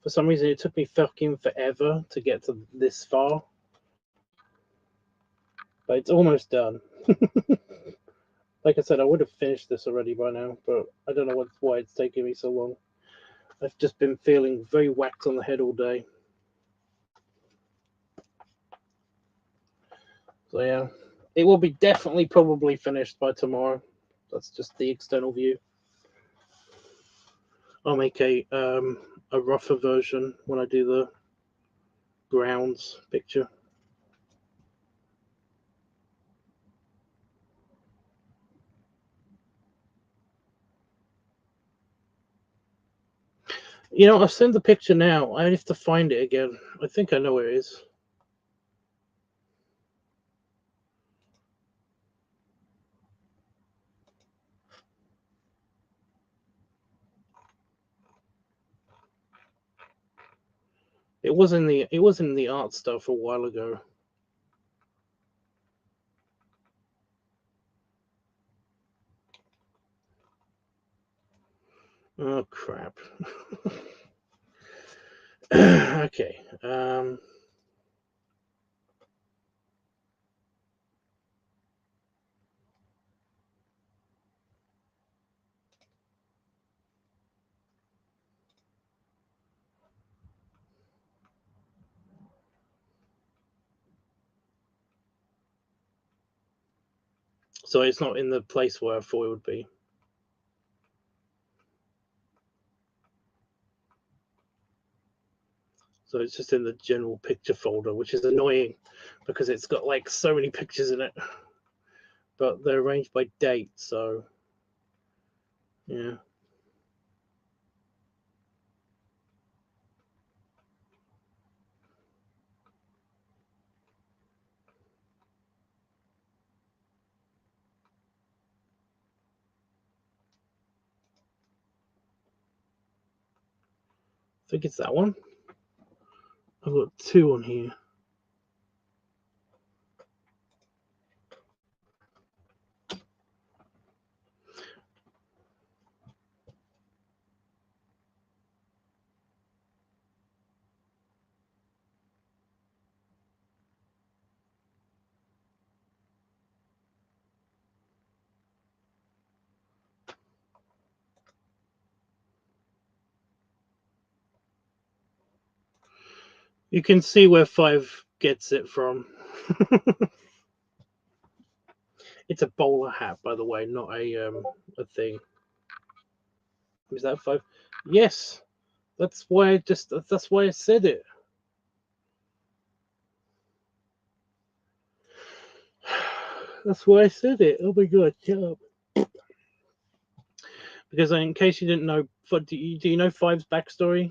for some reason it took me fucking forever to get to this far. But it's almost done. Like I said, I would have finished this already by now, but I don't know why it's taking me so long. I've just been feeling very whacked on the head all day. So yeah, it will be definitely probably finished by tomorrow. That's just the external view. I'll make a rougher version when I do the grounds picture. You know, I've sent the picture now. I have to find it again. I think I know where it is. It was in the art stuff a while ago. Oh crap. Okay. So it's not in the place where I thought it would be. So it's just in the general picture folder, which is annoying because it's got like so many pictures in it. But they're arranged by date, so yeah. I think it's that one. I've got two on here. You can see where 5 gets it from. It's a bowler hat, by the way, not a thing. Is that 5? Yes. That's why I said it. That's why I said it. Oh my god, shut up. Because in case you didn't know, do you know 5's backstory?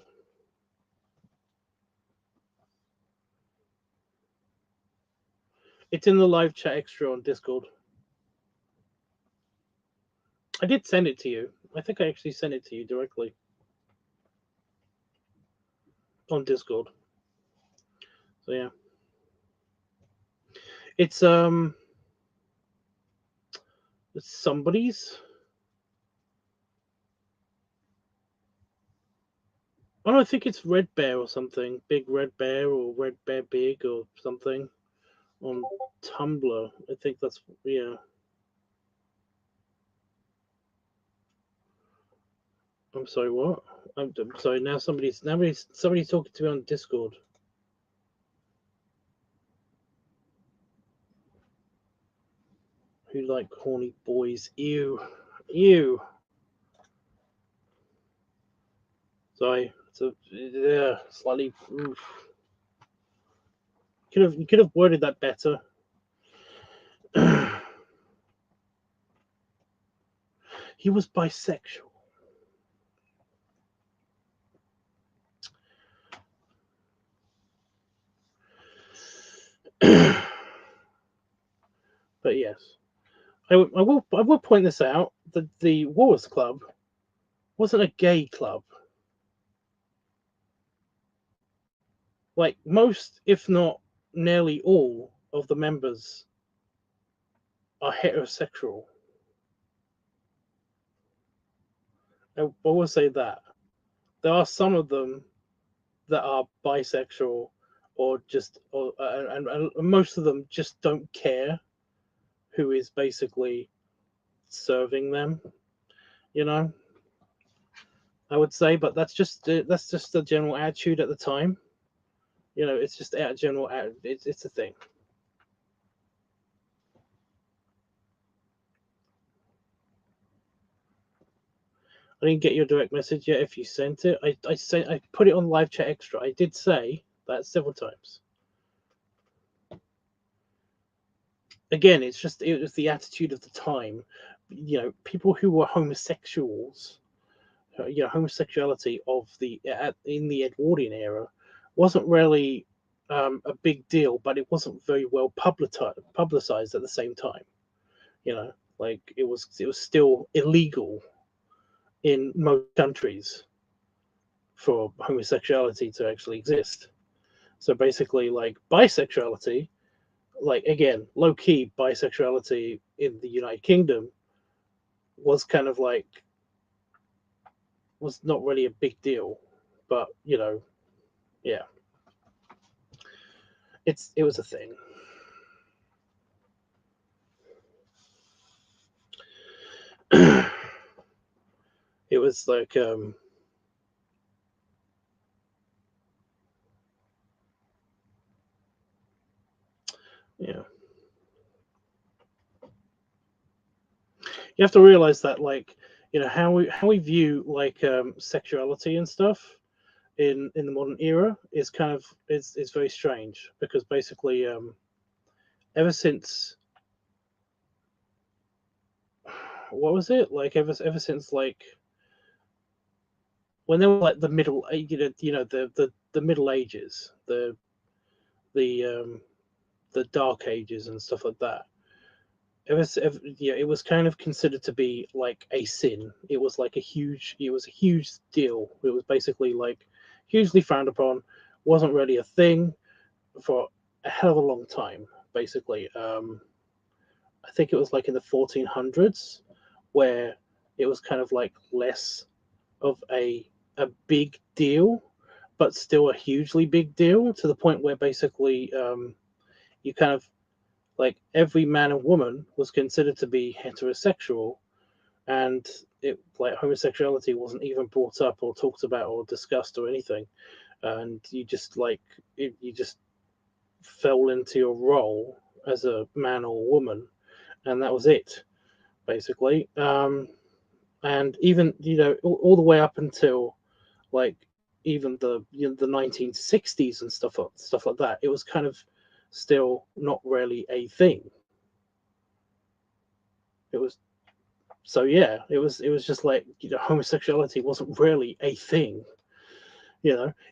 It's in the live chat extra on Discord. I did send it to you. I think I actually sent it to you directly on Discord. So yeah, it's somebody's. Oh, I think it's Red Bear or something. Big Red Bear or Red Bear Big or something on Tumblr. I think that's, yeah. I'm sorry, what? I'm sorry. Now somebody's talking to me on Discord. Who like horny boys? Ew, ew. Sorry. So yeah, slightly. Oof. You could have worded that better. He was bisexual. But yes, I will point this out that the Wars Club wasn't a gay club. Like most, if not nearly all, of the members are heterosexual. I will say that there are some of them that are bisexual, or just, and most of them just don't care who is basically serving them. You know, I would say, but that's just the general attitude at the time. You know, it's just a general. It's a thing. I didn't get your direct message yet. If you sent it, I put it on live chat extra. I did say that several times. Again, it was the attitude of the time. You know, people who were homosexuals, you know, homosexuality in the Edwardian era wasn't really a big deal, but it wasn't very well publicized at the same time. You know, like it was still illegal in most countries for homosexuality to actually exist. So basically, like bisexuality, like again, low key bisexuality in the United Kingdom was kind of like was not really a big deal, but you know, yeah, it was a thing. It was like yeah, you have to realize that, like, you know, how we view like sexuality and stuff in the modern era is kind of is very strange, because basically ever since, what was it like, ever since like when they were like the middle, the Middle Ages, the the Dark Ages and stuff like that. Yeah, it was kind of considered to be like a sin. It was like it was a huge deal. It was basically like hugely frowned upon. Wasn't really a thing for a hell of a long time. Basically, I think it was like in the 1400s where it was kind of like less of a big deal, but still a hugely big deal, to the point where basically you kind of like every man and woman was considered to be heterosexual, and it like homosexuality wasn't even brought up or talked about or discussed or anything. and you just you just fell into your role as a man or woman, and that was it, basically. And even all the way up until like even the 1960s and stuff like that, it was kind of still not really a thing. It was so yeah, it was just like homosexuality wasn't really a thing.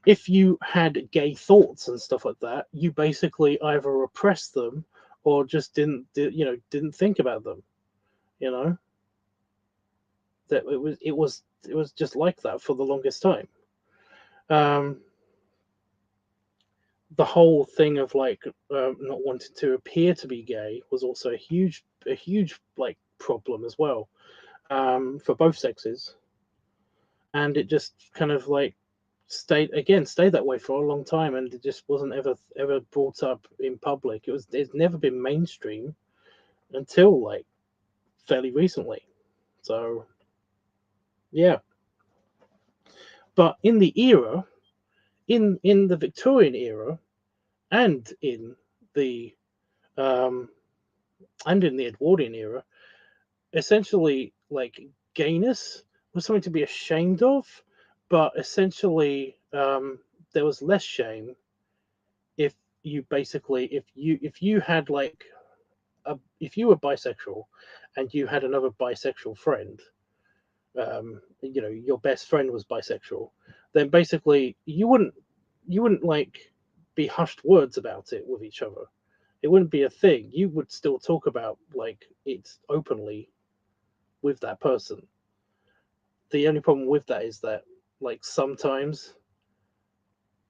If you had gay thoughts and stuff like that, you basically either repressed them or just didn't think about them. You know that it was just like that for the longest time. Um, the whole thing of not wanting to appear to be gay was also a huge like problem as well, for both sexes, and it just kind of like stayed that way for a long time, and it just wasn't ever brought up in public. It's never been mainstream until like fairly recently. So yeah, but in the era, in the Victorian era, and the um and in the Edwardian era, essentially like gayness was something to be ashamed of, but essentially there was less shame if you had like if you were bisexual and you had another bisexual friend, your best friend was bisexual, then basically you wouldn't like be hushed words about it with each other. It wouldn't be a thing. You would still talk about like it openly with that person. The only problem with that is that like sometimes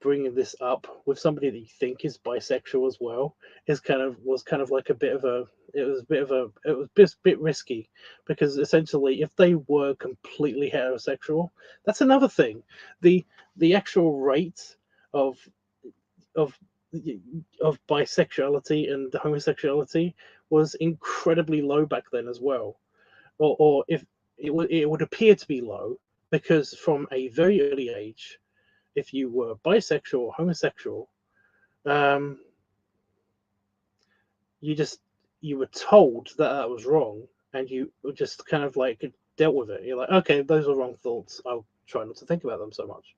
bringing this up with somebody that you think is bisexual as well was kind of like a bit of a it was a bit of a it was just a bit risky, because essentially if they were completely heterosexual, that's another thing. The actual rate of of of bisexuality and homosexuality was incredibly low back then as well, or if it would appear to be low, because from a very early age, if you were bisexual or homosexual, um, you just you were told that that was wrong, and you just kind of like dealt with it. You're like, okay, those are wrong thoughts. I'll try not to think about them so much.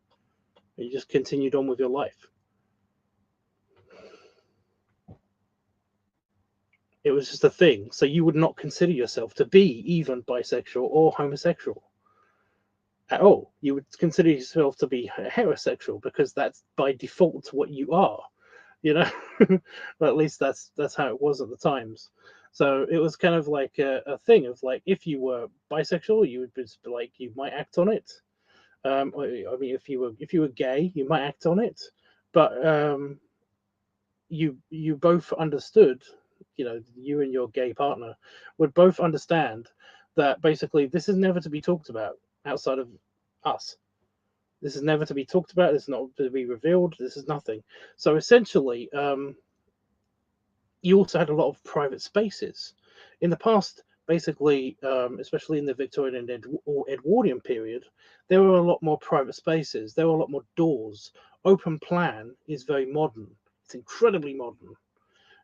And you just continued on with your life. It was just a thing. So you would not consider yourself to be even bisexual or homosexual at all. You would consider yourself to be heterosexual, because that's by default what you are. you know Well, at least that's how it was at the times. So it was kind of like a thing of like, if you were bisexual, you would just be like, you might act on it. I mean, if you were gay, you might act on it, but you both understood, you and your gay partner would both understand that basically this is never to be talked about outside of us. This is never to be talked about. This is not to be revealed. This is nothing. So essentially, you also had a lot of private spaces in the past. Basically, especially in the Victorian and or Edwardian period, there were a lot more private spaces. There were a lot more doors. Open plan is very modern. It's incredibly modern.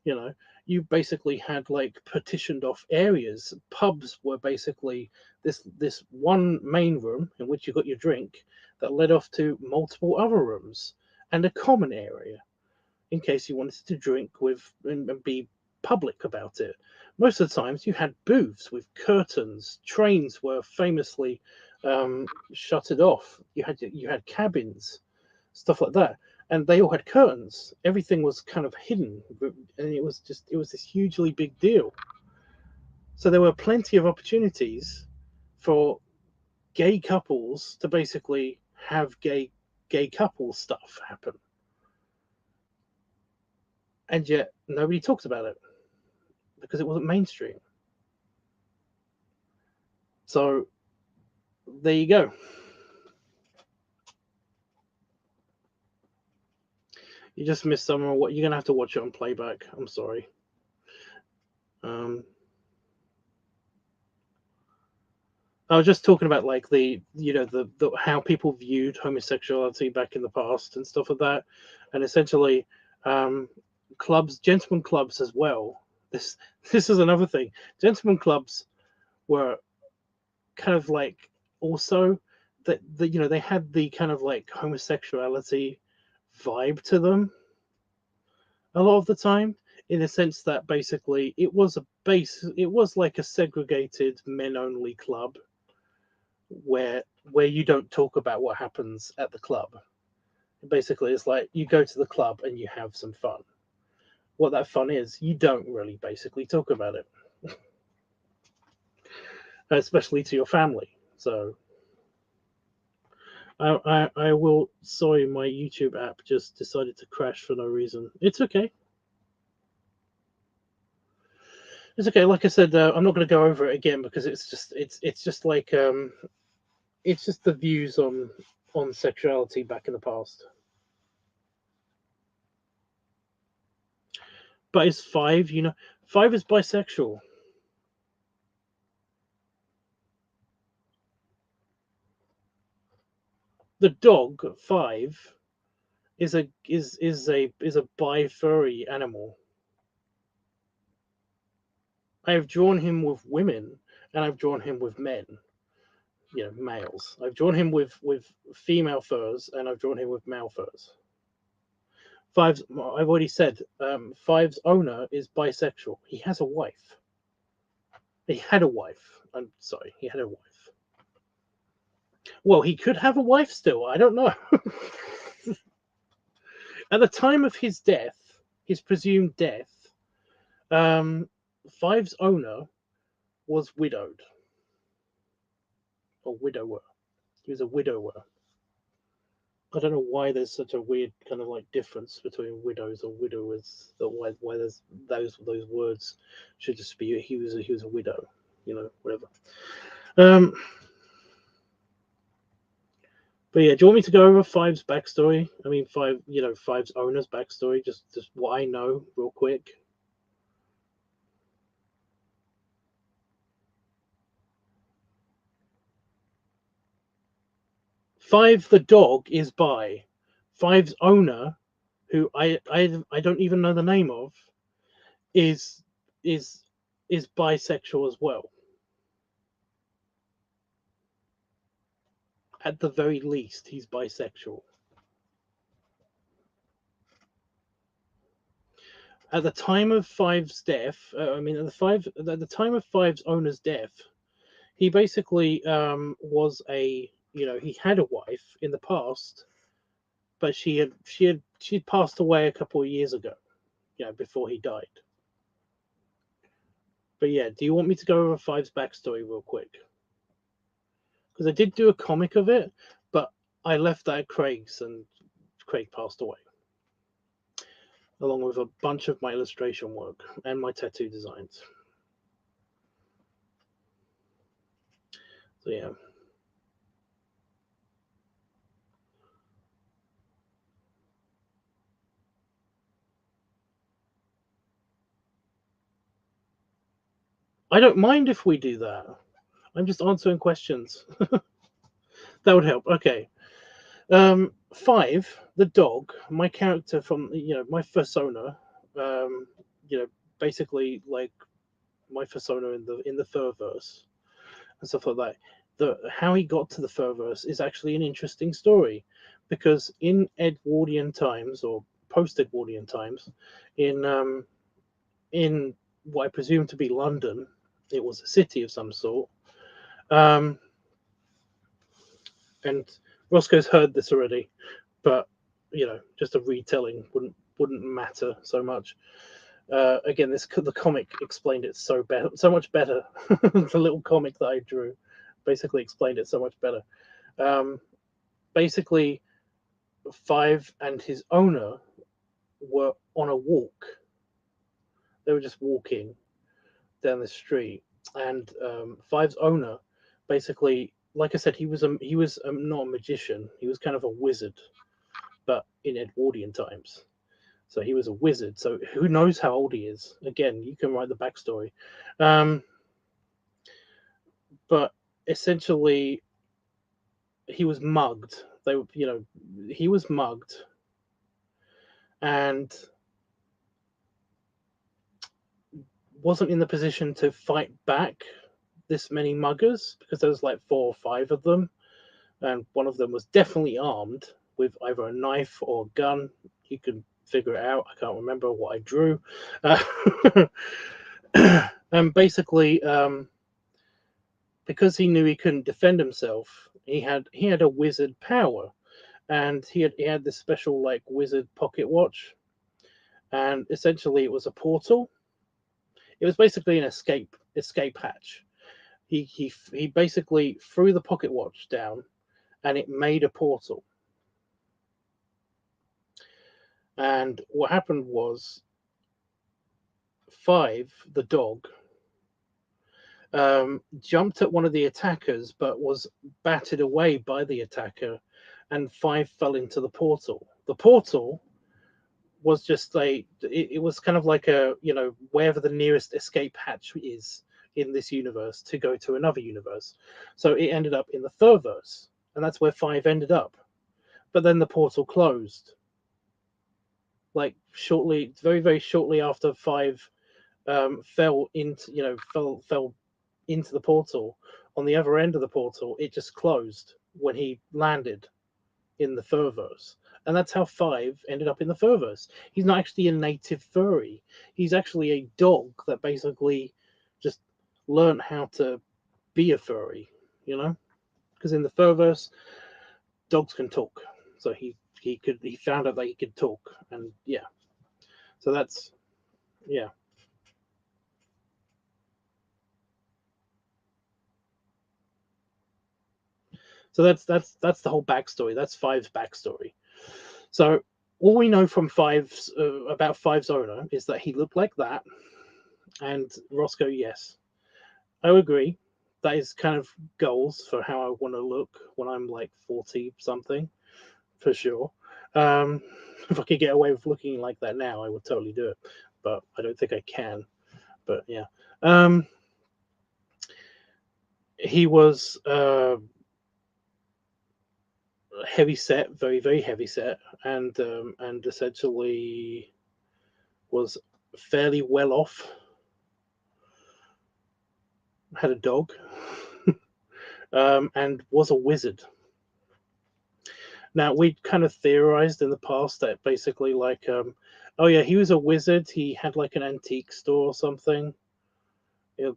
You know, you basically had like partitioned off areas. Pubs were basically this one main room in which you got your drink, that led off to multiple other rooms and a common area in case you wanted to drink with and be public about it. Most of the times you had booths with curtains. Trains were famously shuttered off. You had cabins, stuff like that, and they all had curtains. Everything was kind of hidden, and it was this hugely big deal. So there were plenty of opportunities for gay couples to basically have gay couple stuff happen, and yet nobody talks about it because it wasn't mainstream. So there you go. You just missed some of what you're gonna have to watch it on playback. I'm sorry. Um, I was just talking about like the how people viewed homosexuality back in the past and stuff like that, and essentially, um, gentlemen clubs as well. This this is another thing. Gentlemen clubs were kind of like also that they had the kind of like homosexuality vibe to them a lot of the time, in the sense that basically it was like a segregated men only club where you don't talk about what happens at the club. Basically, it's like you go to the club and you have some fun. What that fun is, you don't really basically talk about it, especially to your family. So I will. Sorry, my YouTube app just decided to crash for no reason. It's okay. It's okay. Like I said, I'm not going to go over it again because it's just like it's just the views on sexuality back in the past. But is five, five is bisexual. The dog five is a bi furry animal. I have drawn him with women and I've drawn him with men, males. I've drawn him with female furs and I've drawn him with male furs. Five's, I've already said, Five's owner is bisexual. He has a wife. He had a wife. I'm sorry, he had a wife. Well, he could have a wife still. I don't know. At the time of his death, his presumed death, Five's owner was widowed or widower. He was a widower. I don't know why there's such a weird kind of like difference between widows or widowers. That why there's those words should just be he was a widow, whatever. Um, but yeah, do you want me to go over Five's backstory? I mean, Five's owner's backstory, just what I know, real quick. Five the dog is bi. Five's owner, who I don't even know the name of, is is is bisexual as well. At the very least, he's bisexual. At the time of Five's death, at the time of Five's owner's death, he basically was he had a wife in the past, but she'd passed away a couple of years ago, before he died. But yeah, do you want me to go over Five's backstory real quick? Because I did do a comic of it, but I left that at Craig's, and Craig passed away, along with a bunch of my illustration work and my tattoo designs. So yeah. I don't mind if we do that. I'm just answering questions. That would help. Okay. Five, the dog, my character from my persona, um, basically like my persona in the Furverse and stuff like that. How he got to the Furverse is actually an interesting story, because in Edwardian times or post Edwardian times, in what I presume to be London, it was a city of some sort. And Roscoe's heard this already, but just a retelling wouldn't matter so much. Again, the comic explained it so much better. The little comic that I drew basically explained it so much better. Basically, Five and his owner were on a walk. They were just walking down the street, and Five's owner, basically, like I said, he was not a magician. He was kind of a wizard, but in Edwardian times. So he was a wizard. So who knows how old he is? Again, you can write the backstory. But essentially he was mugged. He was mugged, and wasn't in the position to fight back this many muggers, because there was like 4 or 5 of them, and one of them was definitely armed with either a knife or a gun. You can figure it out. I can't remember what I drew. And basically, because he knew he couldn't defend himself, he had a wizard power, and he had this special like wizard pocket watch, and essentially it was a portal. It was basically an escape hatch. He basically threw the pocket watch down, and it made a portal. And what happened was, Five, the dog, jumped at one of the attackers, but was batted away by the attacker, and Five fell into the portal. The portal was just it was kind of like wherever the nearest escape hatch is in this universe to go to another universe. So it ended up in the Thurverse, and that's where Five ended up. But then the portal closed, like very very shortly after Five fell into the portal. On the other end of the portal, it just closed when he landed in the Furverse. And that's how Five ended up in the Furverse. He's not actually a native furry. He's actually a dog that basically just learned how to be a furry, Because in the Furverse, dogs can talk. So he found out that he could talk, and yeah. So that's yeah. So that's the whole backstory. That's Five's backstory. So all we know from Five's about Five's owner is that he looked like that, and Roscoe, yes, I agree. That is kind of goals for how I want to look when I'm like 40 something, for sure. Um, if I could get away with looking like that now, I would totally do it, but I don't think I can. But yeah, um, he was heavy set, very very heavy set, and essentially was fairly well off. Had a dog, and was a wizard. Now, we kind of theorized in the past that basically, like, oh yeah, he was a wizard. He had like an antique store or something,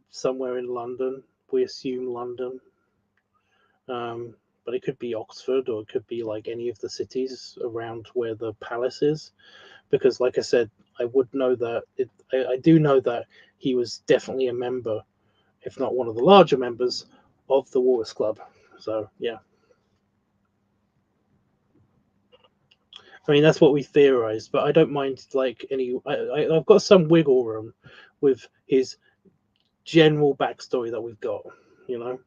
somewhere in London. We assume London, but it could be Oxford, or it could be like any of the cities around where the palace is. Because, like I said, I would know that I do know that he was definitely a member, if not one of the larger members, of the Walrus Club. So yeah. I mean, that's what we theorized, but I don't mind like any. I've got some wiggle room with his general backstory that we've got. You know,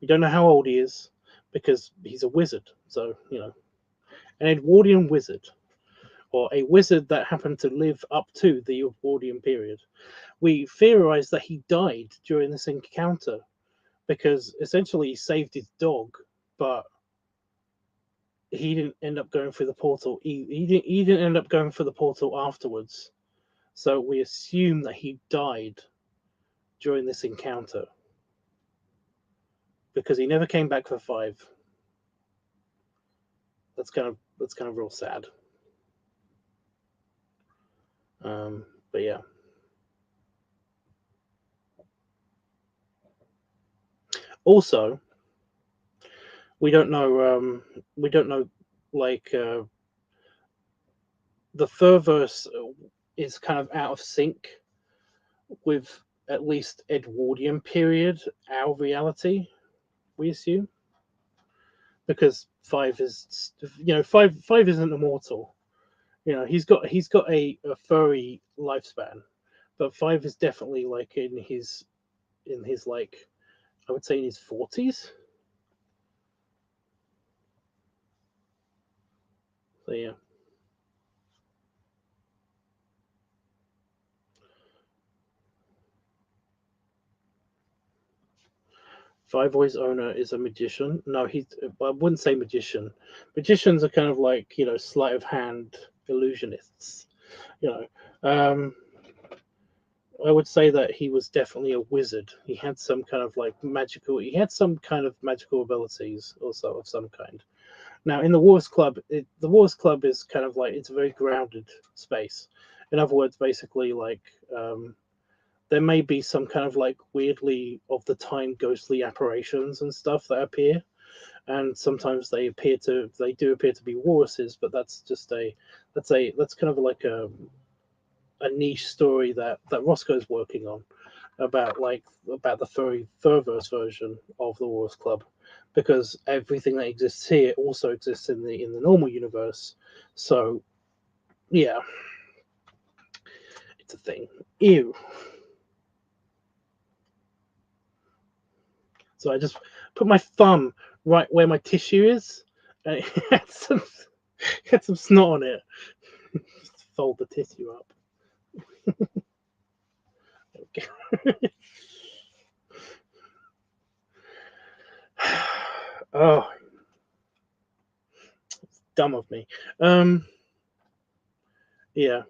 we don't know how old he is because he's a wizard. So an Edwardian wizard, or a wizard that happened to live up to the Edwardian period. We theorized that he died during this encounter because essentially he saved his dog, but he didn't end up going through the portal. He didn't end up going through the portal afterwards. So we assume that he died during this encounter because he never came back for Five. That's kind of real sad. But yeah. Also, we don't know. We don't know, like, the Furverse is kind of out of sync with at least Edwardian period, our reality. We assume, because Five isn't immortal. He's got a furry lifespan, but Five is definitely like in his like, I would say in his 40s. So yeah. Five Voice owner is a magician. No, I wouldn't say magician. Magicians are kind of like, sleight of hand illusionists. You know, um, I would say that he was definitely a wizard. He had some kind of like magical. He had some kind of magical abilities, also of some kind. Now, in the Wars Club, the Wars Club is kind of like, it's a very grounded space. In other words, basically, like, there may be some kind of like weirdly of the time ghostly apparitions and stuff that appear, and sometimes they do appear to be walruses, but that's just that's kind of like a niche story that Roscoe's working on about the furverse version of the Wars Club, because everything that exists here also exists in the normal universe. So yeah, it's a thing. Ew. So I just put my thumb right where my tissue is, and it had some snot on it. Just fold the tissue up. Okay. Oh, dumb of me. Yeah,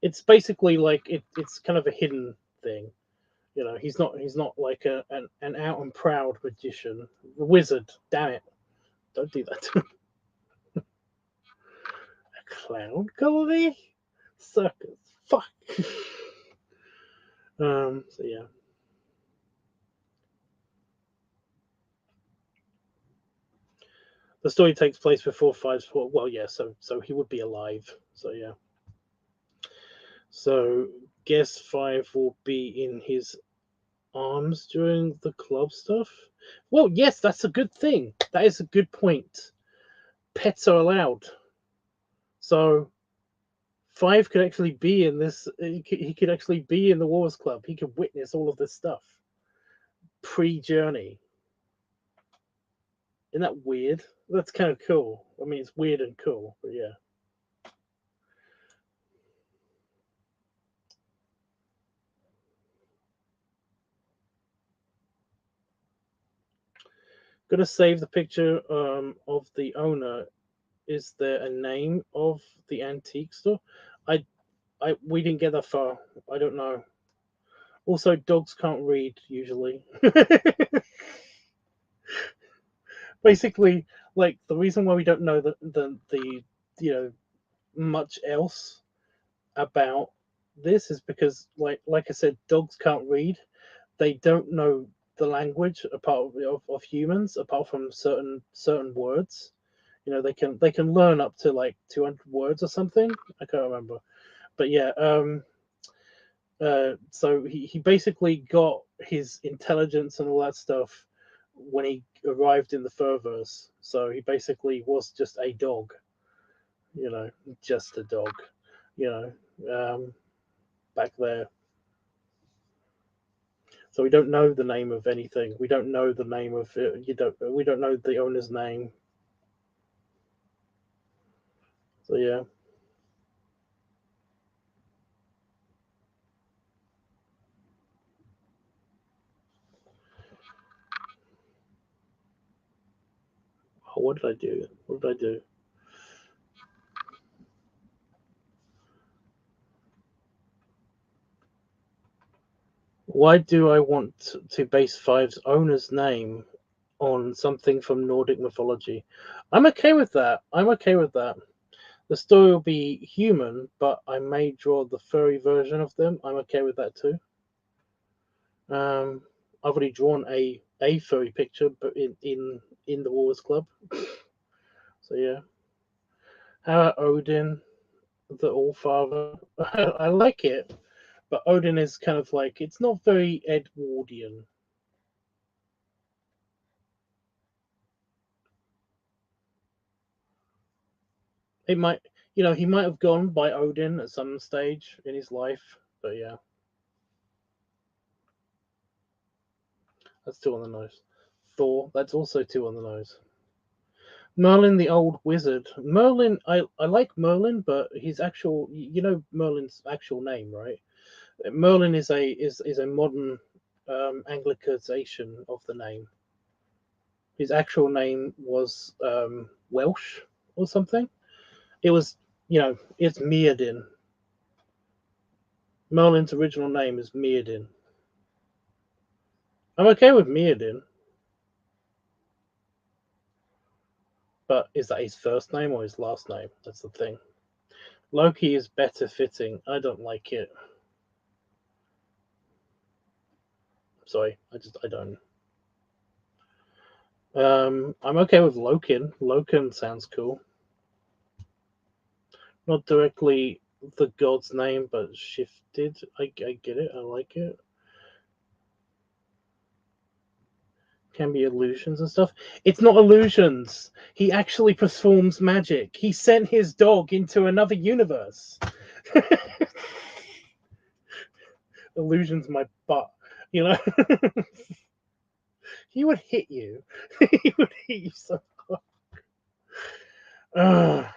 it's basically like it's kind of a hidden thing. He's not like an out and proud magician, wizard. Damn it! Don't do that. A clown colony, circus. Fuck. So yeah, the story takes place before Five's Four. Well, yeah, so he would be alive. So yeah. So guess Five will be in his arms during the club stuff. Well, yes, that's a good thing. That is a good point. Pets are allowed. So Five could actually be in this. He could actually be in the Wars Club. He could witness all of this stuff pre-journey. Isn't that weird? That's kind of cool. I mean, it's weird and cool, but yeah. Gonna save the picture of the owner. Is there a name of the antique store? I we didn't get that far. I don't know. Also, dogs can't read usually. Basically, like the reason why we don't know the you know much else about this is because like I said, dogs can't read. They don't know the language apart of humans, apart from certain words. They can learn up to like 200 words or something. I can't remember, but yeah. So he basically got his intelligence and all that stuff when he arrived in the Furverse. So he basically was just a dog, just a dog, you back there. So we don't know the name of anything. We don't know the name of you don't. We don't know the owner's name. So yeah. Oh, what did I do? What did I do? Why do I want to base Five's owner's name on something from Nordic mythology? I'm okay with that. I'm okay with that. The story will be human, but I may draw the furry version of them. I'm okay with that too. I've already drawn a furry picture, but in the Wars Club. So yeah. How about Odin, the All Father? I like it, but Odin is kind of like, it's not very Edwardian. It might, he might have gone by Odin at some stage in his life, but yeah, that's two on the nose. Thor, that's also two on the nose. Merlin, the old wizard. Merlin, I like Merlin, but his Merlin's actual name, right? Merlin is a modern Anglicization of the name. His actual name was Welsh or something. It was, it's Meardin. Merlin's original name is Meardin. I'm okay with Meardin, but is that his first name or his last name? That's the thing. Loki is better fitting. I don't like it. Sorry, I don't. I'm okay with Loken. Loken sounds cool. Not directly the god's name, but shifted. I get it. I like it. Can be illusions and stuff. It's not illusions. He actually performs magic. He sent his dog into another universe. Illusions my butt, you know. He would hit you. He would hit you so hard.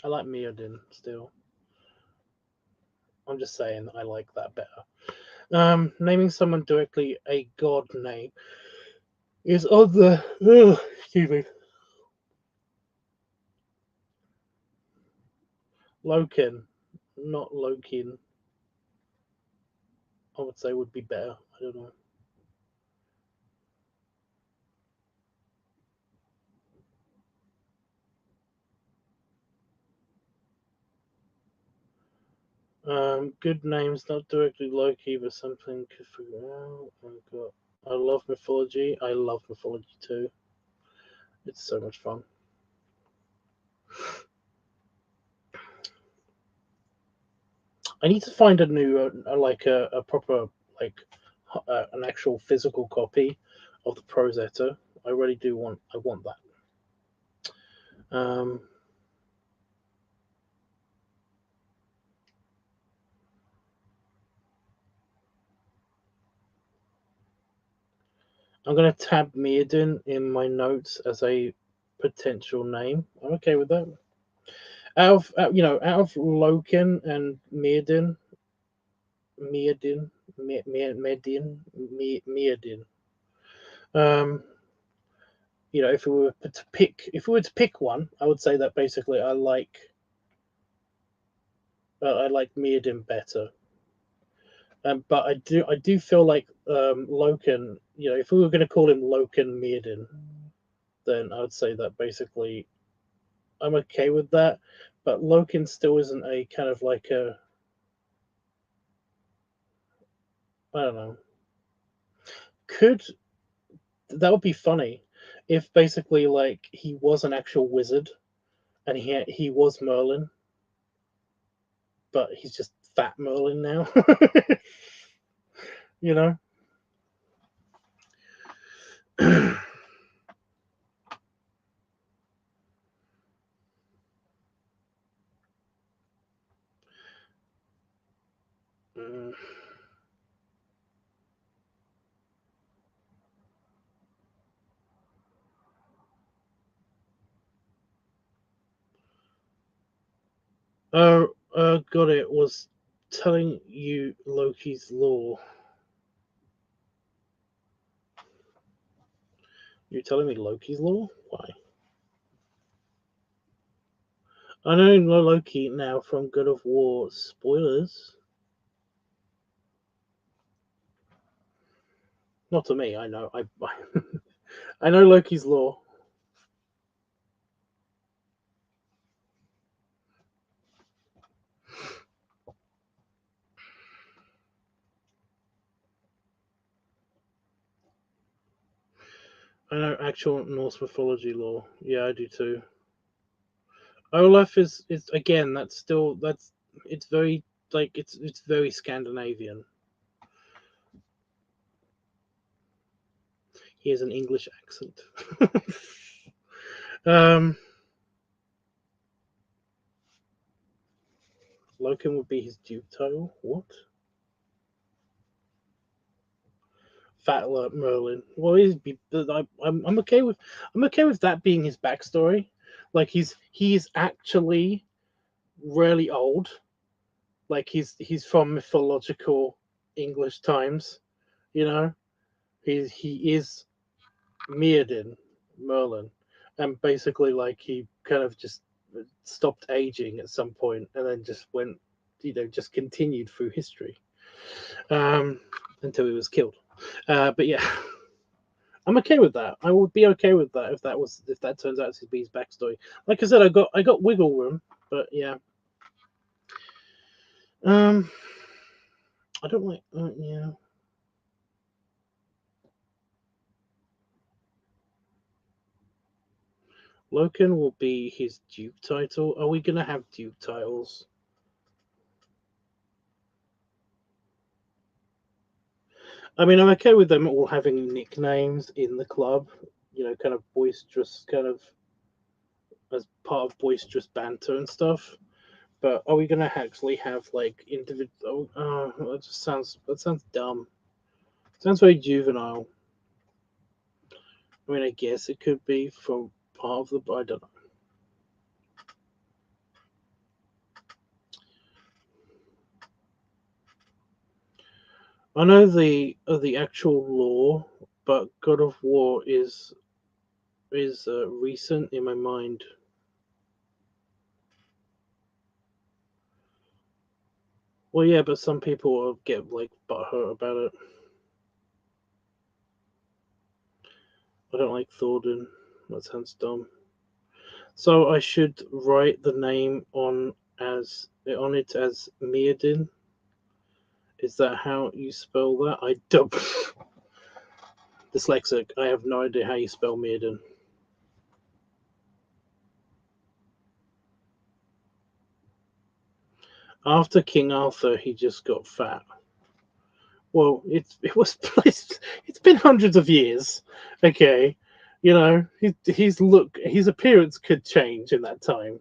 I like Meodin still. I'm just saying I like that better. Naming someone directly a god name is other. Excuse me. Loken, not Lokin. I would say would be better. I don't know. Good names, not directly Loki, but something to figure out. I love mythology. I love mythology too. It's so much fun. I need to find a new, a proper, like, an actual physical copy of the Prosetta. I really do want. I want that. I'm gonna tab Meardin in my notes as a potential name. I'm okay with that. Out of Loken and Meardin, Meardin, Meardin. Um, if we were to pick one, I would say that basically I like Meardin better. But I do feel like Loken. If we were going to call him Loken Meardin, then I would say that basically I'm okay with that. But Loken still isn't a kind of like a, I don't know. Could That would be funny if basically like he was an actual wizard and he was Merlin, but he's just fat Merlin now. you know. Mm. Got it. Was telling you Loki's law. You're telling me Loki's law? Why? I know Loki now from God of War. Spoilers. Not to me. I know. I know Loki's law. I know actual Norse mythology lore. Yeah, I do too. Olaf is again. It's very it's very Scandinavian. He has an English accent. um, Loken would be his duke title. What? Fat alert Merlin. Well, I'm okay with that being his backstory. Like he's actually really old. Like he's from mythological English times. You know, he is Merlin, and basically like he kind of just stopped aging at some point, and then just went, just continued through history, until he was killed. But yeah, I'm okay with that. I would be okay with that if that turns out to be his backstory. Like I said, I got wiggle room, but yeah. Um, I don't like. Yeah. Loken will be his Duke title. Are we gonna have Duke titles? I mean, I'm okay with them all having nicknames in the club. Kind of boisterous, kind of as part of boisterous banter and stuff. But are we gonna actually have like individual? That sounds dumb. Sounds very juvenile. I mean, I guess it could be from part of the. I don't know. I know the actual lore, but God of War is recent in my mind. Well, yeah, but some people will get like butthurt about it. I don't like Thornton. That sounds dumb. So I should write the name on it as Mirrodin. Is that how you spell that? I don't. Dyslexic. I have no idea how you spell Mirrodin. After King Arthur, he just got fat. Well, it's been hundreds of years. Okay, his appearance could change in that time.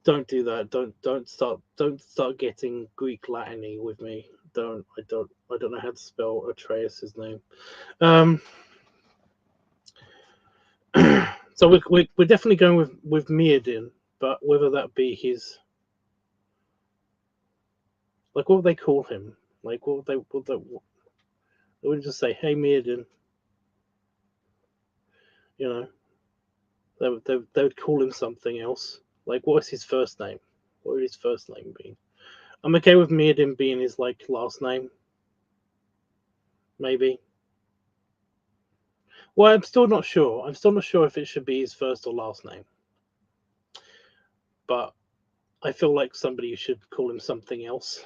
Don't do that. Don't start getting Greek Latiny with me. I don't know how to spell Atreus's name. Um, so we're definitely going with Mirrodin, but whether that be his, like, what would they call him? Like, they would just say, "Hey, Mirrodin," you know. They would call him something else. Like, what was his first name? What would his first name be? I'm okay with Mirrodin being his like last name, maybe. Well, I'm still not sure. I'm still not sure if it should be his first or last name. But I feel like somebody should call him something else.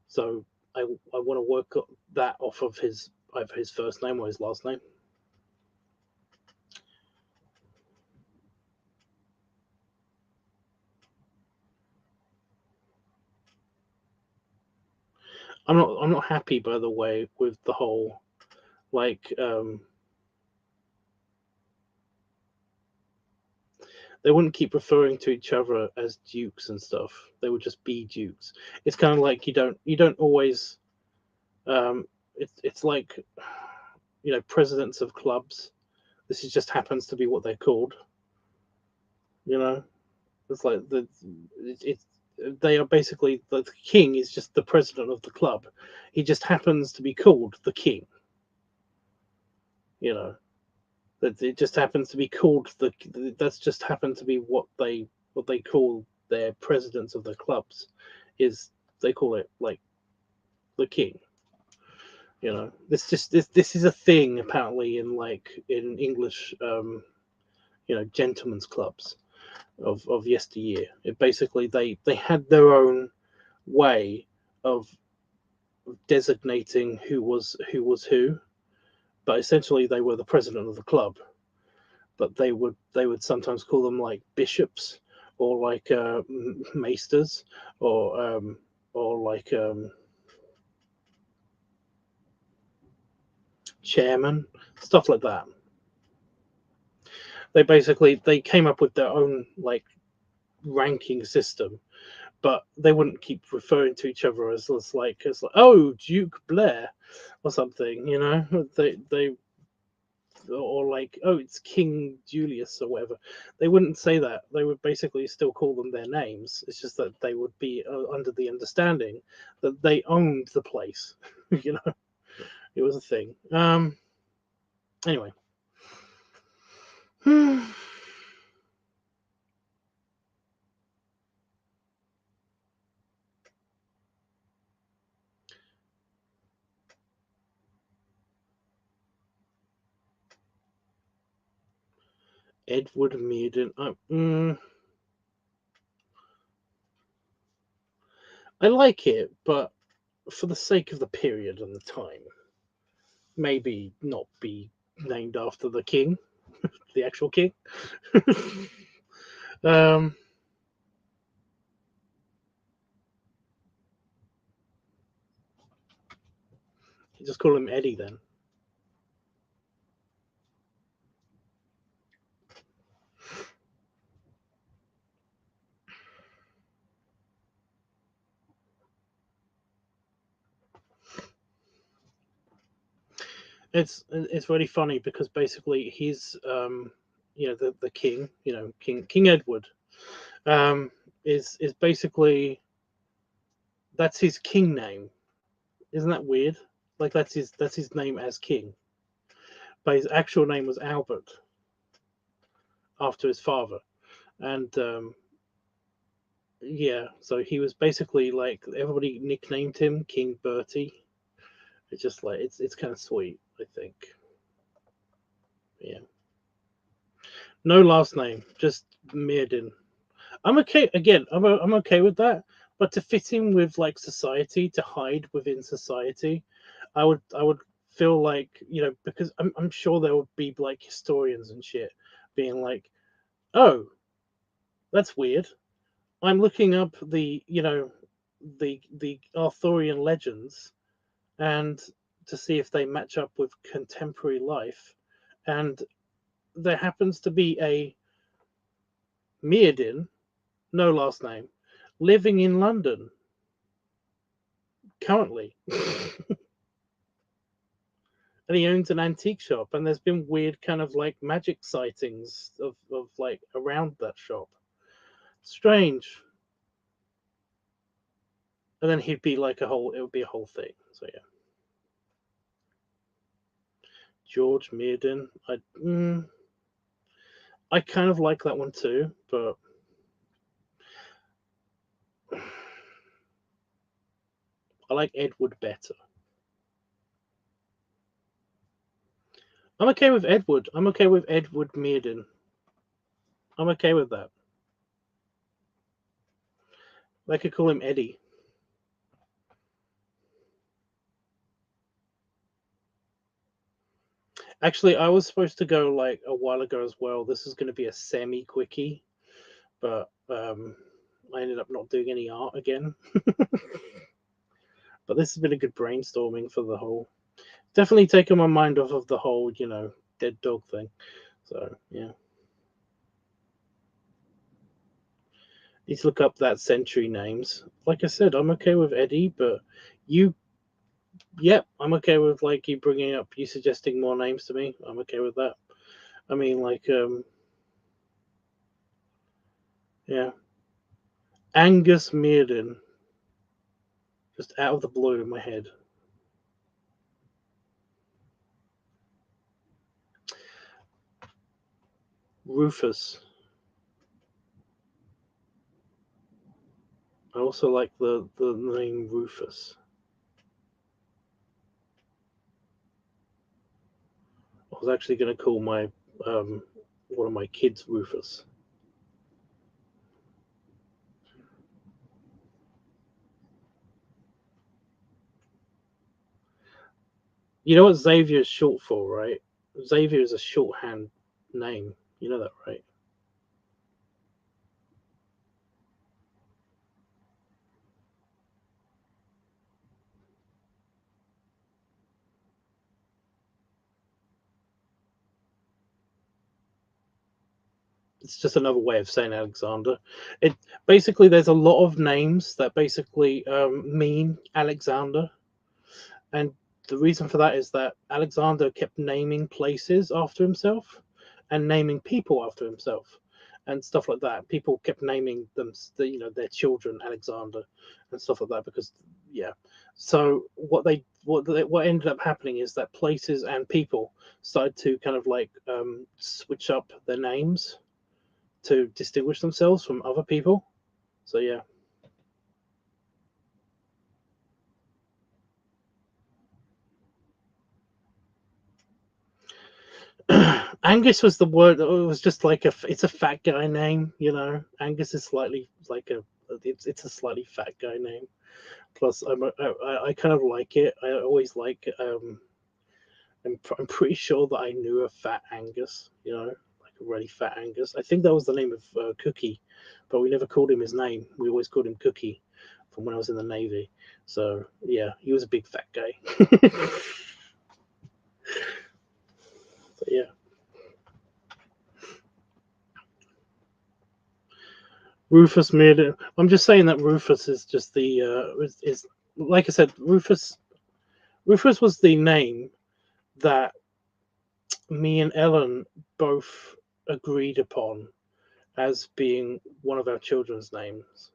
So I want to work that off of either his first name or his last name. I'm not happy, by the way, with the whole like they wouldn't keep referring to each other as dukes and stuff. They would just be dukes. It's kind of like you don't always it's like presidents of clubs. This is just happens to be what they're called. You know, it's like it's they are basically the king is just the president of the club. He just happens to be called the king. You know, that it just happens to be called that's just happened to be what they call their presidents of the clubs is they call it like the king. This is a thing apparently in English gentlemen's clubs of yesteryear. It basically they had their own way of designating who was who, but essentially they were the president of the club. But they would sometimes call them like bishops or like maesters or like chairman, stuff like that. They came up with their own like ranking system, but they wouldn't keep referring to each other as like oh, Duke Blair or something, you know. They or like, oh, it's King Julius or whatever. They wouldn't say that. They would basically still call them their names. It's just that they would be under the understanding that they owned the place. You know, it was a thing. Anyway. Edward Meaden. I like it, but for the sake of the period and the time, maybe not be named after the king, the actual king. um, just call him Eddie then. It's really funny because basically he's the king, King Edward, is basically, that's his king name. Isn't that weird? Like that's his name as king, but his actual name was Albert after his father, and yeah, so he was basically like, everybody nicknamed him King Bertie. It's just like it's kind of sweet, I think. Yeah. No last name, just Meerden. I'm okay. Again, I'm okay with that. But to fit in with like society, to hide within society, I would feel like, because I'm sure there would be like historians and shit being like, oh, that's weird. I'm looking up the Arthurian legends, and to see if they match up with contemporary life, and there happens to be a Meerdin, no last name, living in London currently. And he owns an antique shop, and there's been weird kind of like magic sightings of like around that shop. Strange. And then he'd be like it would be a whole thing. So yeah. George Meerden. I kind of like that one too, but I like Edward better. I'm okay with Edward. I'm okay with Edward Meerden. I'm okay with that. They could call him Eddie. Actually, I was supposed to go like a while ago as well. This is going to be a semi quickie, but I ended up not doing any art again. But this has been a good brainstorming for the whole. Definitely taken my mind off of the whole, dead dog thing. So yeah, need to look up that century names. Like I said, I'm okay with Eddie, but you, yep, I'm okay with like you suggesting more names to me. I'm okay with that. I mean, like, yeah, Angus Meerden, just out of the blue in my head. Rufus. I also like the name Rufus. I was actually going to call my one of my kids Rufus. You know what Xavier is short for, right? Xavier is a shorthand name. You know that, right? it's just another way of saying Alexander. It basically, there's a lot of names that basically mean Alexander, and the reason for that is that Alexander kept naming places after himself and naming people after himself and stuff like that. People kept naming them, their children Alexander and stuff like that because, yeah. So what ended up happening is that places and people started to kind of like switch up their names to distinguish themselves from other people. So yeah. Angus was the word. It was just like it's a fat guy name, you know. Angus is slightly like it's a slightly fat guy name. Plus, I kind of like it. I always like. I'm pretty sure that I knew a fat Angus, you know, like a really fat Angus. I think that was the name of Cookie, but we never called him his name. We always called him Cookie from when I was in the Navy. So yeah, he was a big fat guy. But yeah. Rufus made it. I'm just saying that Rufus is just the is like I said, Rufus. Rufus was the name that me and Ellen both agreed upon as being one of our children's names.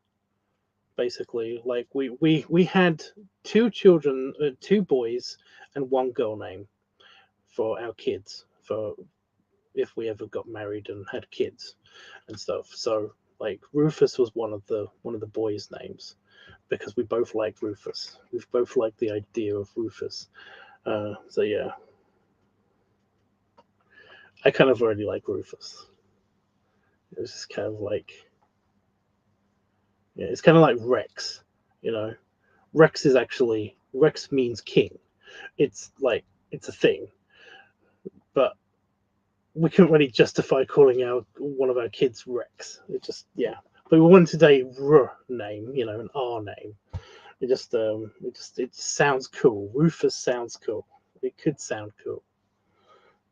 Basically, like we had two children, two boys and one girl name for our kids for if we ever got married and had kids and stuff. So like Rufus was one of the boys' names because we both like Rufus. We both like the idea of Rufus. So yeah, I kind of already like Rufus. It was just kind of like, yeah, it's kind of like Rex. You know, Rex means king. It's like it's a thing, but we couldn't really justify calling our one of our kids Rex. It just yeah. But we wanted a R name, you know, an R name. It sounds cool. Rufus sounds cool. It could sound cool.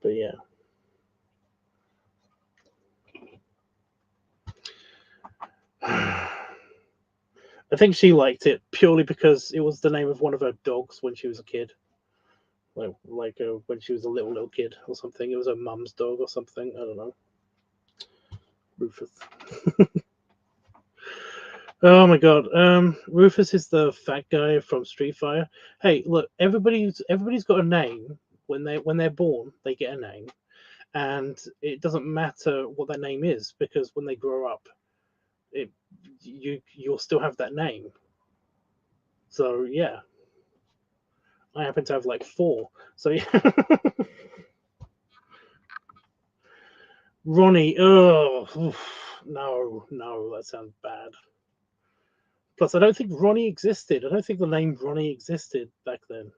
But yeah. I think she liked it purely because it was the name of one of her dogs when she was a kid. When she was a little kid or something. It was her mum's dog or something. I don't know. Rufus. Oh my god. Rufus is the fat guy from Street Fighter. Hey, look, everybody's got a name when they're born. They get a name, and it doesn't matter what that name is because when they grow up, you'll still have that name. So yeah, I happen to have like four. So yeah. Ronnie. Oh no, no, that sounds bad. Plus, I don't think Ronnie existed. I don't think the name Ronnie existed back then.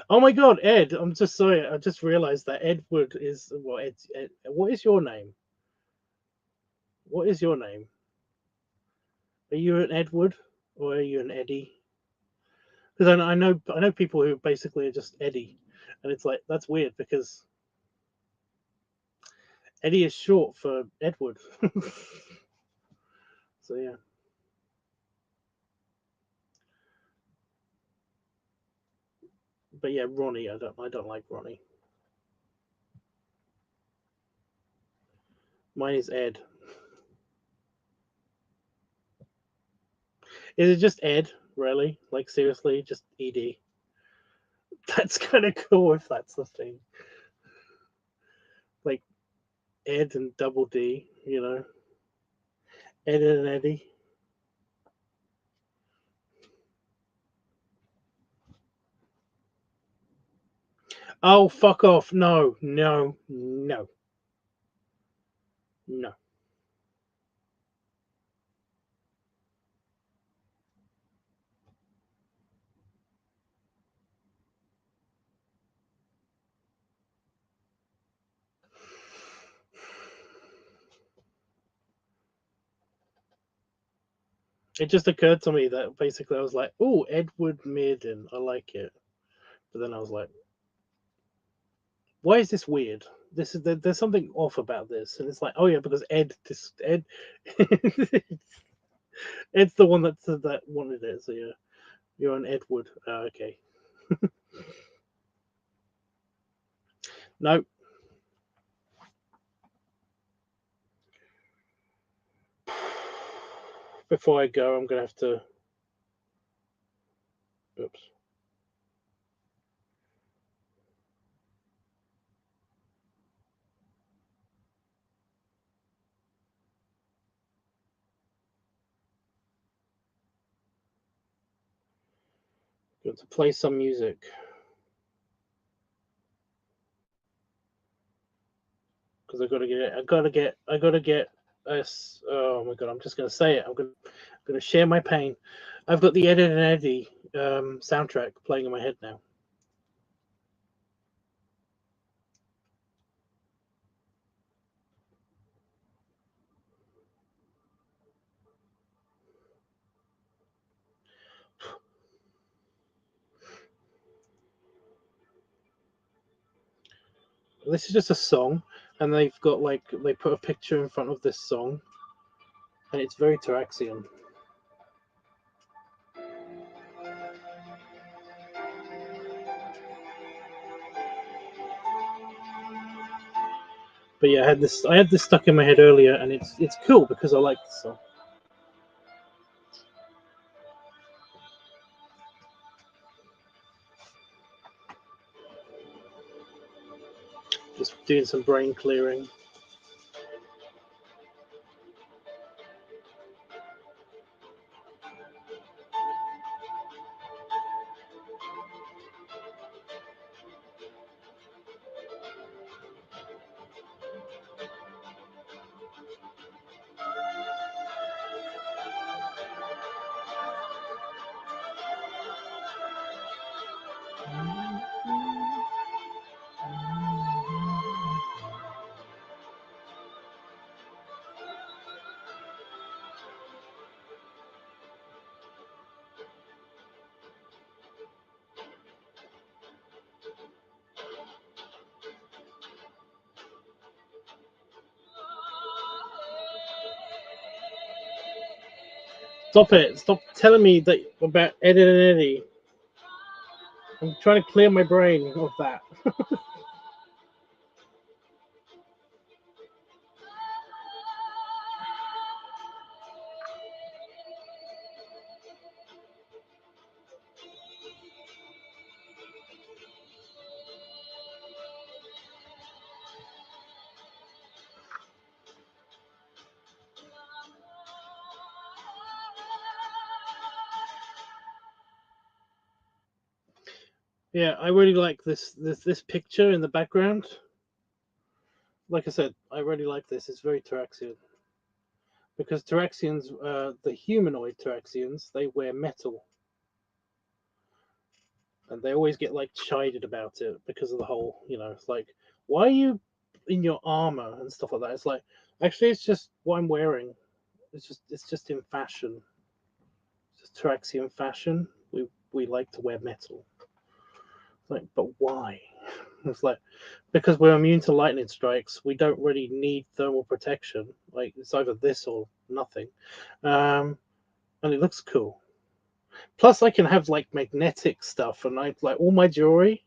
Oh my god, Ed! I'm just sorry. I just realised that Edward is what? What is your name? What is your name? Are you an Edward or are you an Eddie? Because I know people who basically are just Eddie, and it's like that's weird because Eddie is short for Edward. So yeah. But yeah, Ronnie. I don't like Ronnie. Mine is Ed. Is it just Ed? Really? Like seriously, just Ed? That's kind of cool if that's the thing. Like Ed and Double D, you know, Ed and Eddie. Oh, fuck off! No, no, no, no. It just occurred to me that basically I was like, "Oh, Edward Meerden, I like it," but then I was like, why is this weird? This is there's something off about this, and it's like, oh yeah, because Ed, Ed's the one that said that wanted it. So yeah, you're an Edward. Okay, no. Before I go, I'm gonna have to. Oops. Got to play some music because I gotta get it. I gotta get us. Oh my god! I'm just gonna say it. I'm gonna share my pain. I've got the Ed and Eddie soundtrack playing in my head now. This is just a song, and they've got like they put a picture in front of this song, and it's very Taraxian. But yeah, I had this stuck in my head earlier, and it's cool because I like the song. Just doing some brain clearing. Stop it! Stop telling me that about Ed and Eddie. I'm trying to clear my brain of that. Yeah, I really like this picture in the background. Like I said, I really like this. It's very Taraxian because Taraxians, the humanoid Taraxians, they wear metal, and they always get like chided about it because of the whole, it's like, why are you in your armor and stuff like that? It's like, actually, it's just what I'm wearing. It's just in fashion. It's just Taraxian fashion. We like to wear metal. It's like, but why? It's like, because we're immune to lightning strikes, we don't really need thermal protection. Like, it's either this or nothing. And it looks cool. Plus, I can have like magnetic stuff, and I like all my jewelry.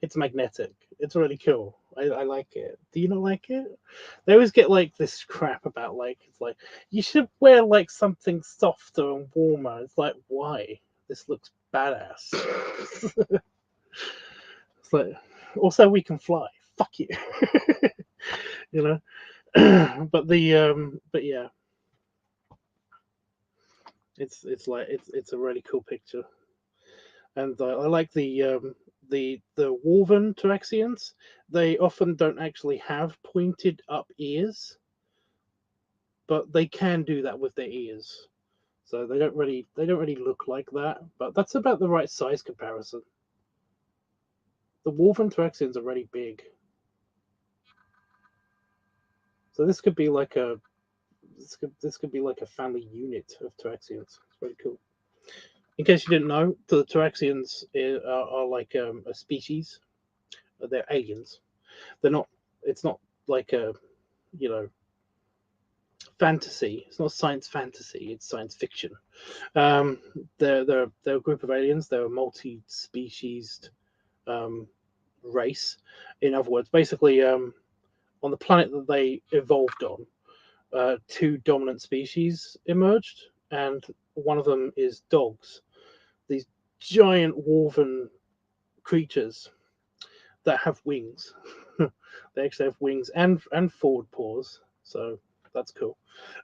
It's magnetic. It's really cool. I like it. Do you not like it? They always get like this crap about like it's like you should wear like something softer and warmer. It's like, why? This looks badass. It's like, also we can fly. Fuck you. you know. But yeah, it's a really cool picture, and I like the Wolven Taraxians. They often don't actually have pointed up ears, but they can do that with their ears. So they don't really look like that, but that's about the right size comparison. The Wolven Taraxians are really big, so this could be like a family unit of Taraxians. It's very cool. In case you didn't know, the Taraxians are like a species. They're aliens. they're not. It's not like a, you know, fantasy. It's not science fantasy. It's science fiction. Um, they're a group of aliens. They're a multi-species race. In other words, basically, on the planet that they evolved on, two dominant species emerged, and one of them is dogs. These giant woven creatures that have wings. They actually have wings and forward paws, so that's cool.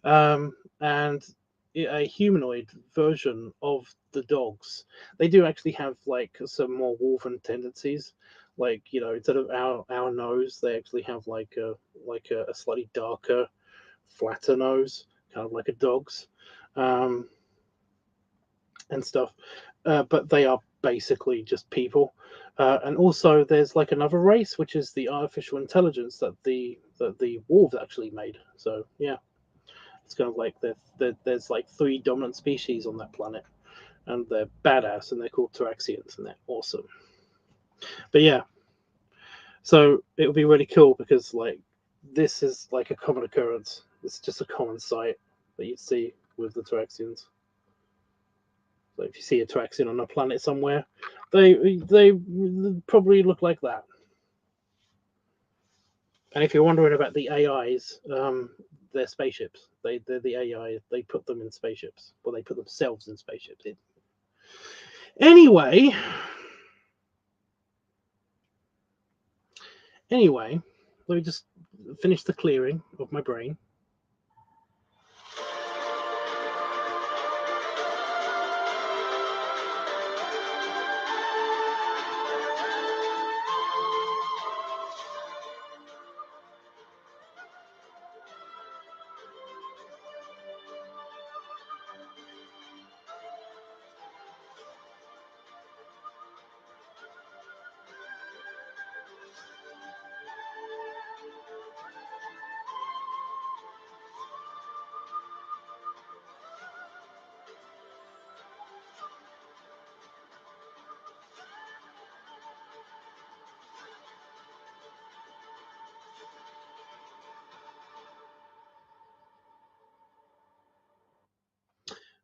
And a humanoid version of the dogs. They do actually have like some more woven tendencies. Like, you know, instead of our nose, they actually have a slightly darker, flatter nose, kind of like a dog's, um, and stuff. But they are basically just people. And also, there's like another race, which is the artificial intelligence that the wolves actually made. So yeah, it's kind of like there's like three dominant species on that planet, and they're badass, and they're called Taraxians, and they're awesome. But yeah, so it would be really cool because like this is like a common occurrence. It's just a common sight that you'd see with the Taraxians. So if you see a Taraxian on a planet somewhere, they probably look like that. And if you're wondering about the AIs, they're spaceships. They're the AI. They put them in spaceships. Well, they put themselves in spaceships. Anyway, let me just finish the clearing of my brain.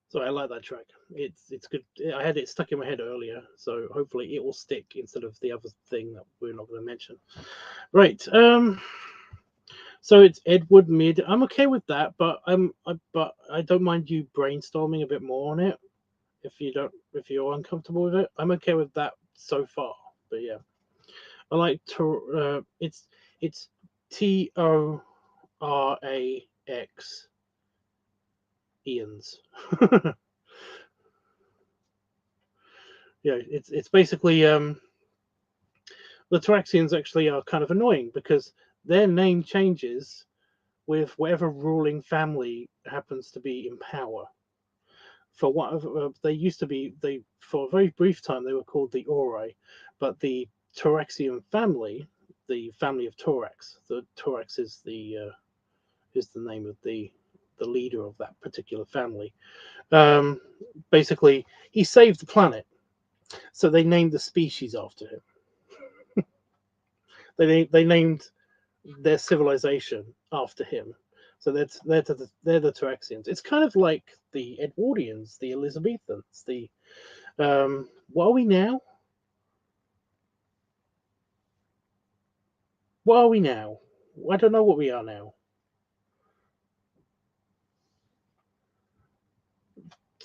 So I like that track. It's good. I had it stuck in my head earlier, so hopefully it will stick instead of the other thing that we're not going to mention. Right. So it's Edward Mid. I'm okay with that, but but I don't mind you brainstorming a bit more on it. If you're uncomfortable with it, I'm okay with that so far. But yeah, I like to. It's Torax Ian's. Yeah, it's basically the Taraxians actually are kind of annoying because their name changes with whatever ruling family happens to be in power. For what they used to be, they for a very brief time they were called the Ori, but the Toraxian family, the family of Torax, the Torax is the name of the leader of that particular family. Um, Basically, he saved the planet, so they named the species after him. They named their civilization after him. So they're the Taraxians. It's kind of like the Edwardians, the Elizabethans, the what are we now? What are we now? I don't know what we are now.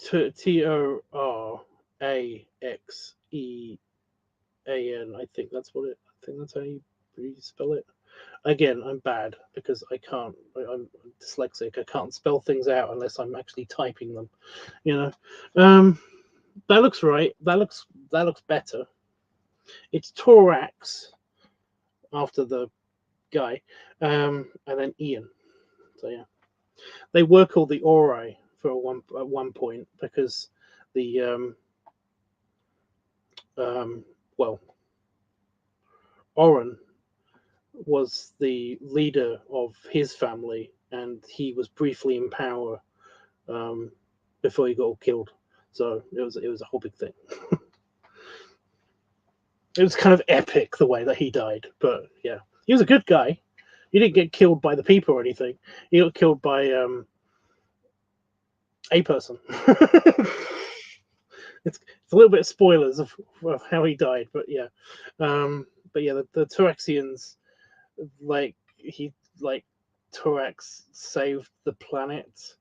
Toraxean. I think that's what it. I think that's how you spell it. Again, I'm bad because I can't. I'm dyslexic. I can't spell things out unless I'm actually typing them. You know. That looks right. That looks better. It's Torax after the guy, and then Ian. So yeah, they were called the Ori at one point because the well, Oren was the leader of his family, and he was briefly in power um, before he got killed. So it was a whole big thing. It was kind of epic the way that he died, but yeah. He was a good guy. He didn't get killed by the people or anything. He got killed by a person. it's a little bit of spoilers of how he died, but yeah. But yeah, the Toraxians, like Torax saved the planet,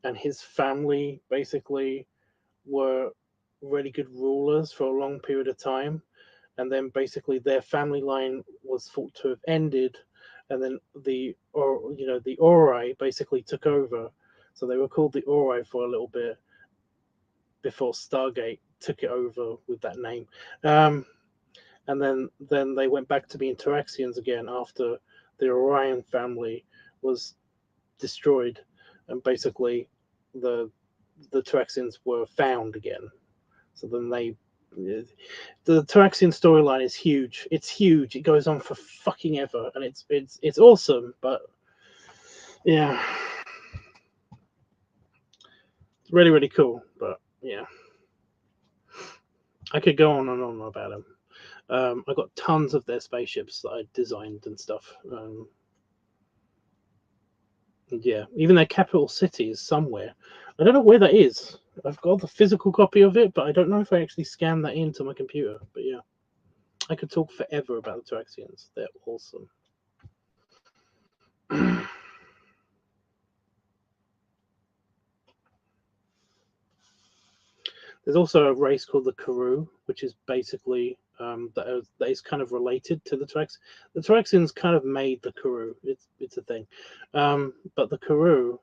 and his family basically were really good rulers for a long period of time, and then basically their family line was thought to have ended, and then the Ori basically took over. So they were called the Ori for a little bit before Stargate took it over with that name. And then they went back to being Toraxians again after the Orion family was destroyed, and basically the Toraxians were found again. So then the Toraxian storyline is huge. It's huge. It goes on for fucking ever, and it's awesome. But yeah, it's really really cool. But yeah, I could go on and on about them. I got tons of their spaceships that I designed and stuff. Yeah, even their capital city is somewhere. I don't know where that is. I've got the physical copy of it, but I don't know if I actually scanned that into my computer. But yeah, I could talk forever about the Toraxians. They're awesome. There's also a race called the Karoo, which is basically that is kind of related to the Torax. The Toraxians kind of made the Karoo. It's a thing, but the Karoo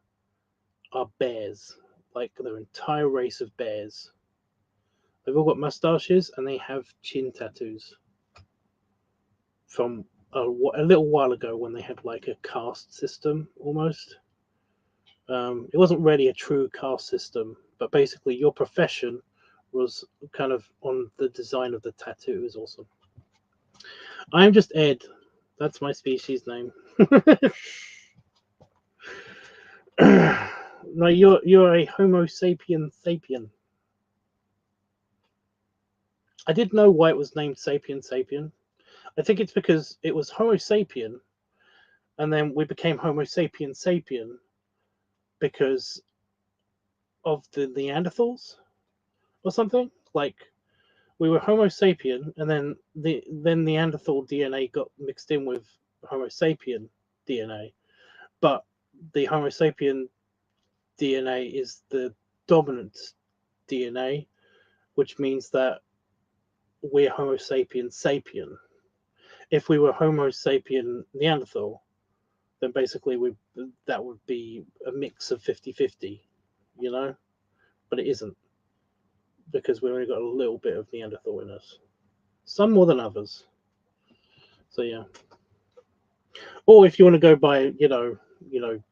are bears. Like their entire race of bears. They've all got mustaches and they have chin tattoos. From a little while ago when they had like a caste system almost. It wasn't really a true caste system, but basically your profession was kind of on the design of the tattoo. It was awesome. I'm just Ed. That's my species name. No, you're a Homo sapien sapien. I didn't know why it was named sapien sapien. I think it's because it was Homo sapien, and then we became Homo sapien sapien because of the Neanderthals or something. Like we were Homo sapien, and then Neanderthal DNA got mixed in with Homo sapien DNA, but the Homo sapien DNA is the dominant DNA, which means that we're Homo sapien sapien. If we were Homo sapien Neanderthal, then basically that would be a mix of 50-50, you know? But it isn't, because we only got a little bit of Neanderthal in us. Some more than others. So yeah. Or if you want to go by,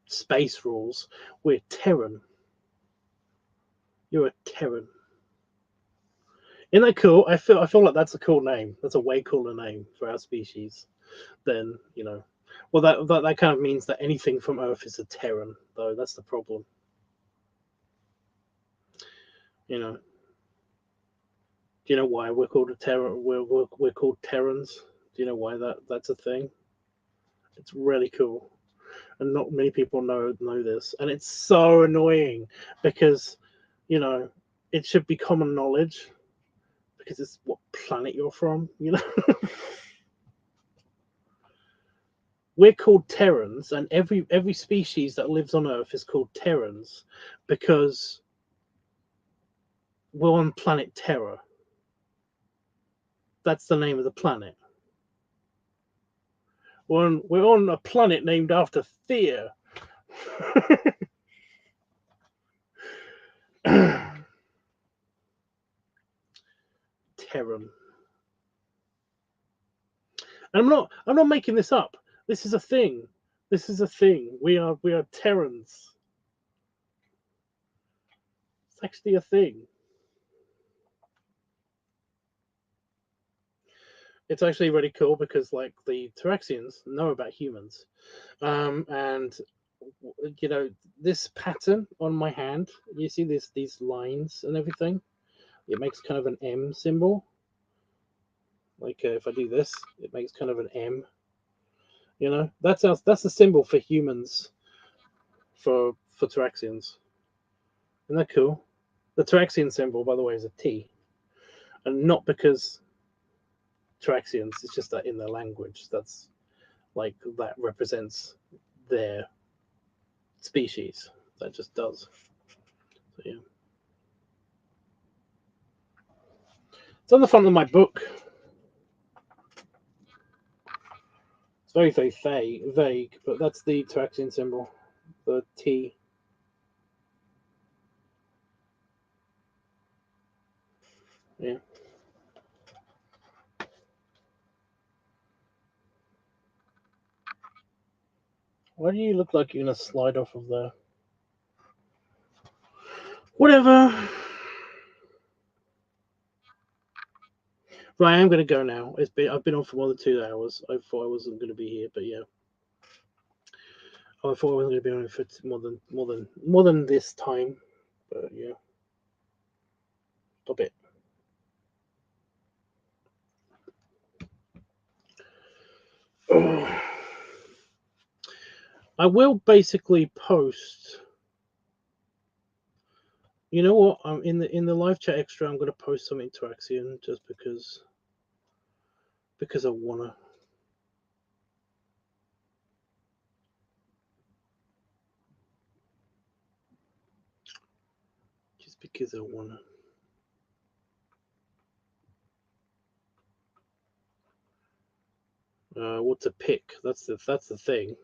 space rules, we're Terran. You're a Terran. Isn't that cool? I feel like that's a cool name. That's a way cooler name for our species than, well, that kind of means that anything from Earth is a Terran, though. That's the problem. Do you know why we're called a Terran? We're called Terrans. Do you know why that's a thing? It's really cool, and not many people know this, and it's so annoying because, it should be common knowledge because it's what planet you're from. We're called Terrans, and every species that lives on Earth is called Terrans because we're on planet Terra. That's the name of the planet. We're on a planet named after Thea. Terran. And I'm not making this up. This is a thing. This is a thing. We are Terrans. It's actually a thing. It's actually really cool because like the Toraxians know about humans. And this pattern on my hand, you see these lines and everything, it makes kind of an M symbol. Like if I do this, it makes kind of an M. You know, that's the symbol for humans for Taraxians. Isn't that cool? The Taraxian symbol, by the way, is a T, and not because Taraxians. It's just that in their language, that's like that represents their species. That just does. So, yeah. It's on the front of my book. It's very, very vague, but that's the Taraxian symbol, the T. Yeah. Why do you look like you're gonna slide off of there? Whatever. Right, I'm gonna go now. I've been on for more than 2 hours. I thought I wasn't gonna be here, but yeah. Oh, I thought I wasn't gonna be on for more than this time, but yeah. Stop it. I will basically post. You know what? I'm in the live chat extra. I'm gonna post some interaction just because I wanna. Just because I wanna. What to pick? That's the thing.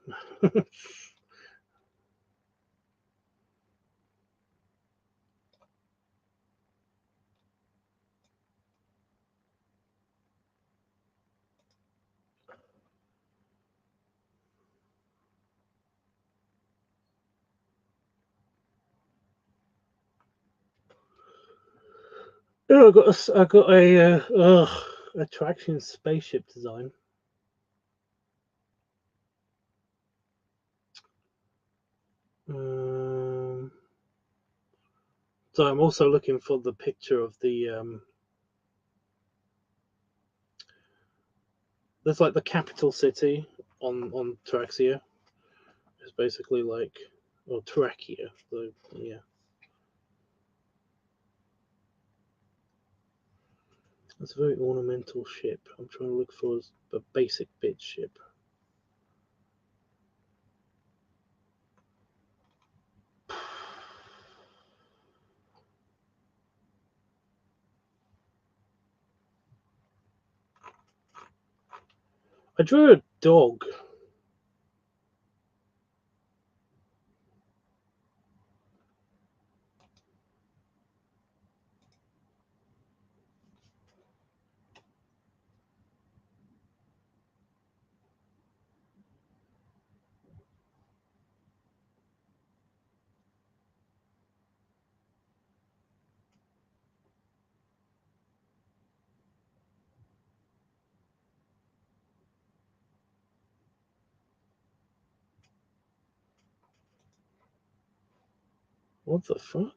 Oh, I got a attraction spaceship design. So I'm also looking for the picture of the. There's like the capital city on Taraxia. It's basically like, or Terrakia. So yeah, it's a very ornamental ship. I'm trying to look for a basic bitch ship. I drew a dog. What the fuck?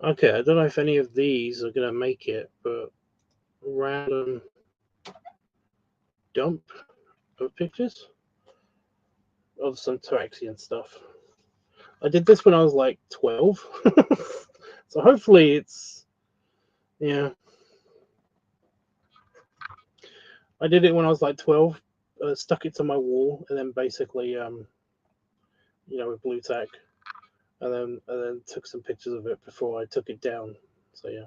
Okay, I don't know if any of these are gonna make it, but random dump of pictures of some Taraxian stuff. I did this when I was like 12, so hopefully it's yeah. I did it when I was like 12. Stuck it to my wall, and then basically with blue tack, and then took some pictures of it before I took it down. So yeah.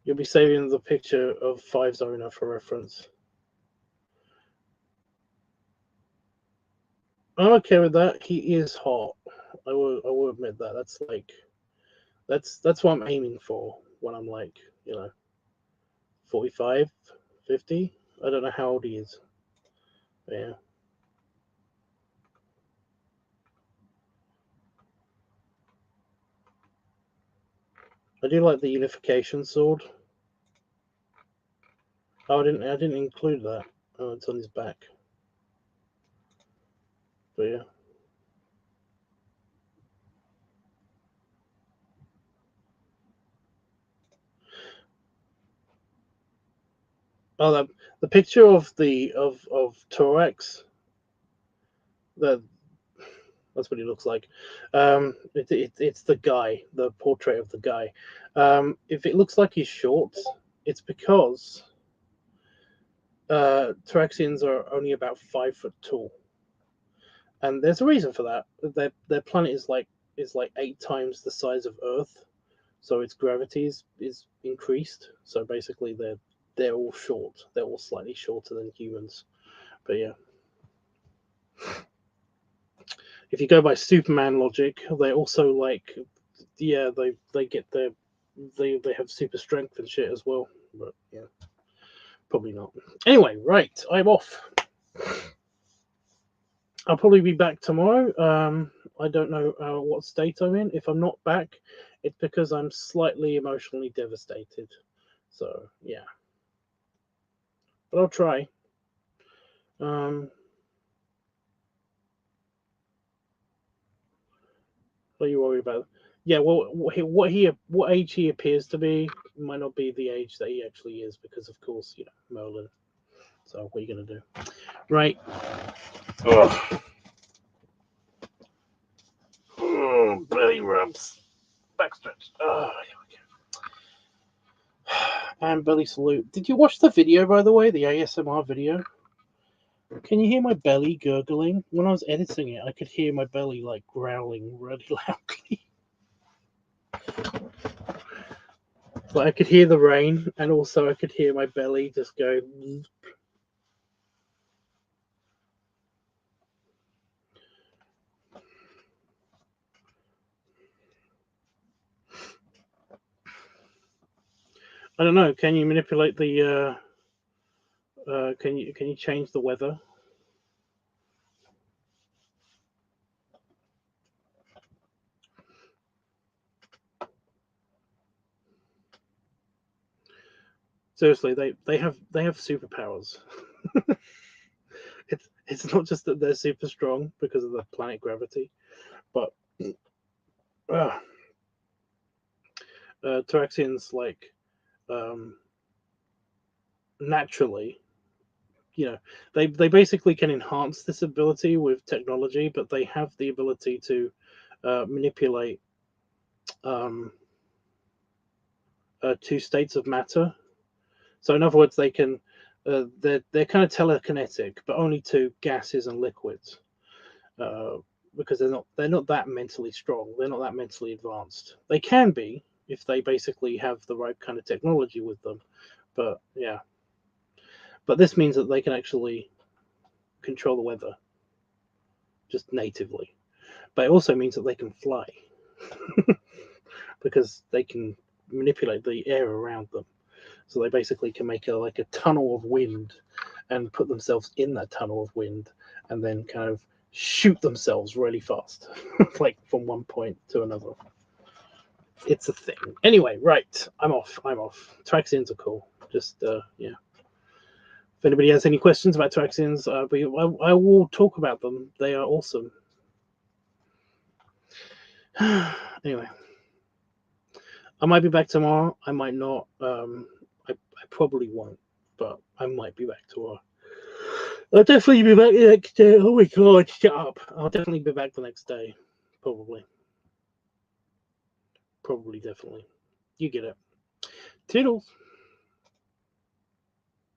You'll be saving the picture of Five's owner for reference. I'm okay with that. He is hot. I will admit that. That's what I'm aiming for when I'm like. 45, 50. I don't know how old he is. But yeah. I do like the unification sword. Oh, I didn't include that. Oh, it's on his back. But yeah. Oh, the picture of the of Torax. That's what he looks like. It's the guy, the portrait of the guy. If it looks like he's short, it's because Toraxians are only about 5 foot tall, and there's a reason for that. Their planet is like 8 times the size of Earth, so its gravity is increased. So basically, they're all short. They're all slightly shorter than humans. But yeah. If you go by Superman logic, they also like, yeah, they get they have super strength and shit as well. But yeah, probably not. Anyway, right, I'm off. I'll probably be back tomorrow. I don't know what state I'm in. If I'm not back, it's because I'm slightly emotionally devastated. So yeah, but I'll try. What are you worried about? Yeah, well, what age he appears to be might not be the age that he actually is, because of course, you know, Merlin. So what are you gonna do? Right. Ugh. Oh, belly rubs. Backstretch. Oh, and belly salute. Did you watch the video, by the way? The ASMR video? Can you hear my belly gurgling? When I was editing it, I could hear my belly like growling really loudly. But I could hear the rain, and also I could hear my belly just go. I don't know. Can you manipulate the? Can you change the weather? Seriously, they have superpowers. It's not just that they're super strong because of the planet gravity, but Taraxians like naturally, you know, they basically can enhance this ability with technology, but they have the ability to manipulate two states of matter. So in other words, they can they're kind of telekinetic, but only to gases and liquids. Because they're not that mentally strong. They're not that mentally advanced. They can be if they basically have the right kind of technology with them. But yeah. But this means that they can actually control the weather just natively. But it also means that they can fly because they can manipulate the air around them. So they basically can make a tunnel of wind and put themselves in that tunnel of wind and then kind of shoot themselves really fast, like from one point to another. It's a thing. Anyway, right. I'm off. Traxians are cool. Just yeah. If anybody has any questions about Traxians, I will talk about them. They are awesome. Anyway, I might be back tomorrow. I might not. I probably won't, but I might be back tomorrow. I'll definitely be back the next day. Oh my god, shut up. I'll definitely be back the next day. Probably. Definitely. You get it. Toodles.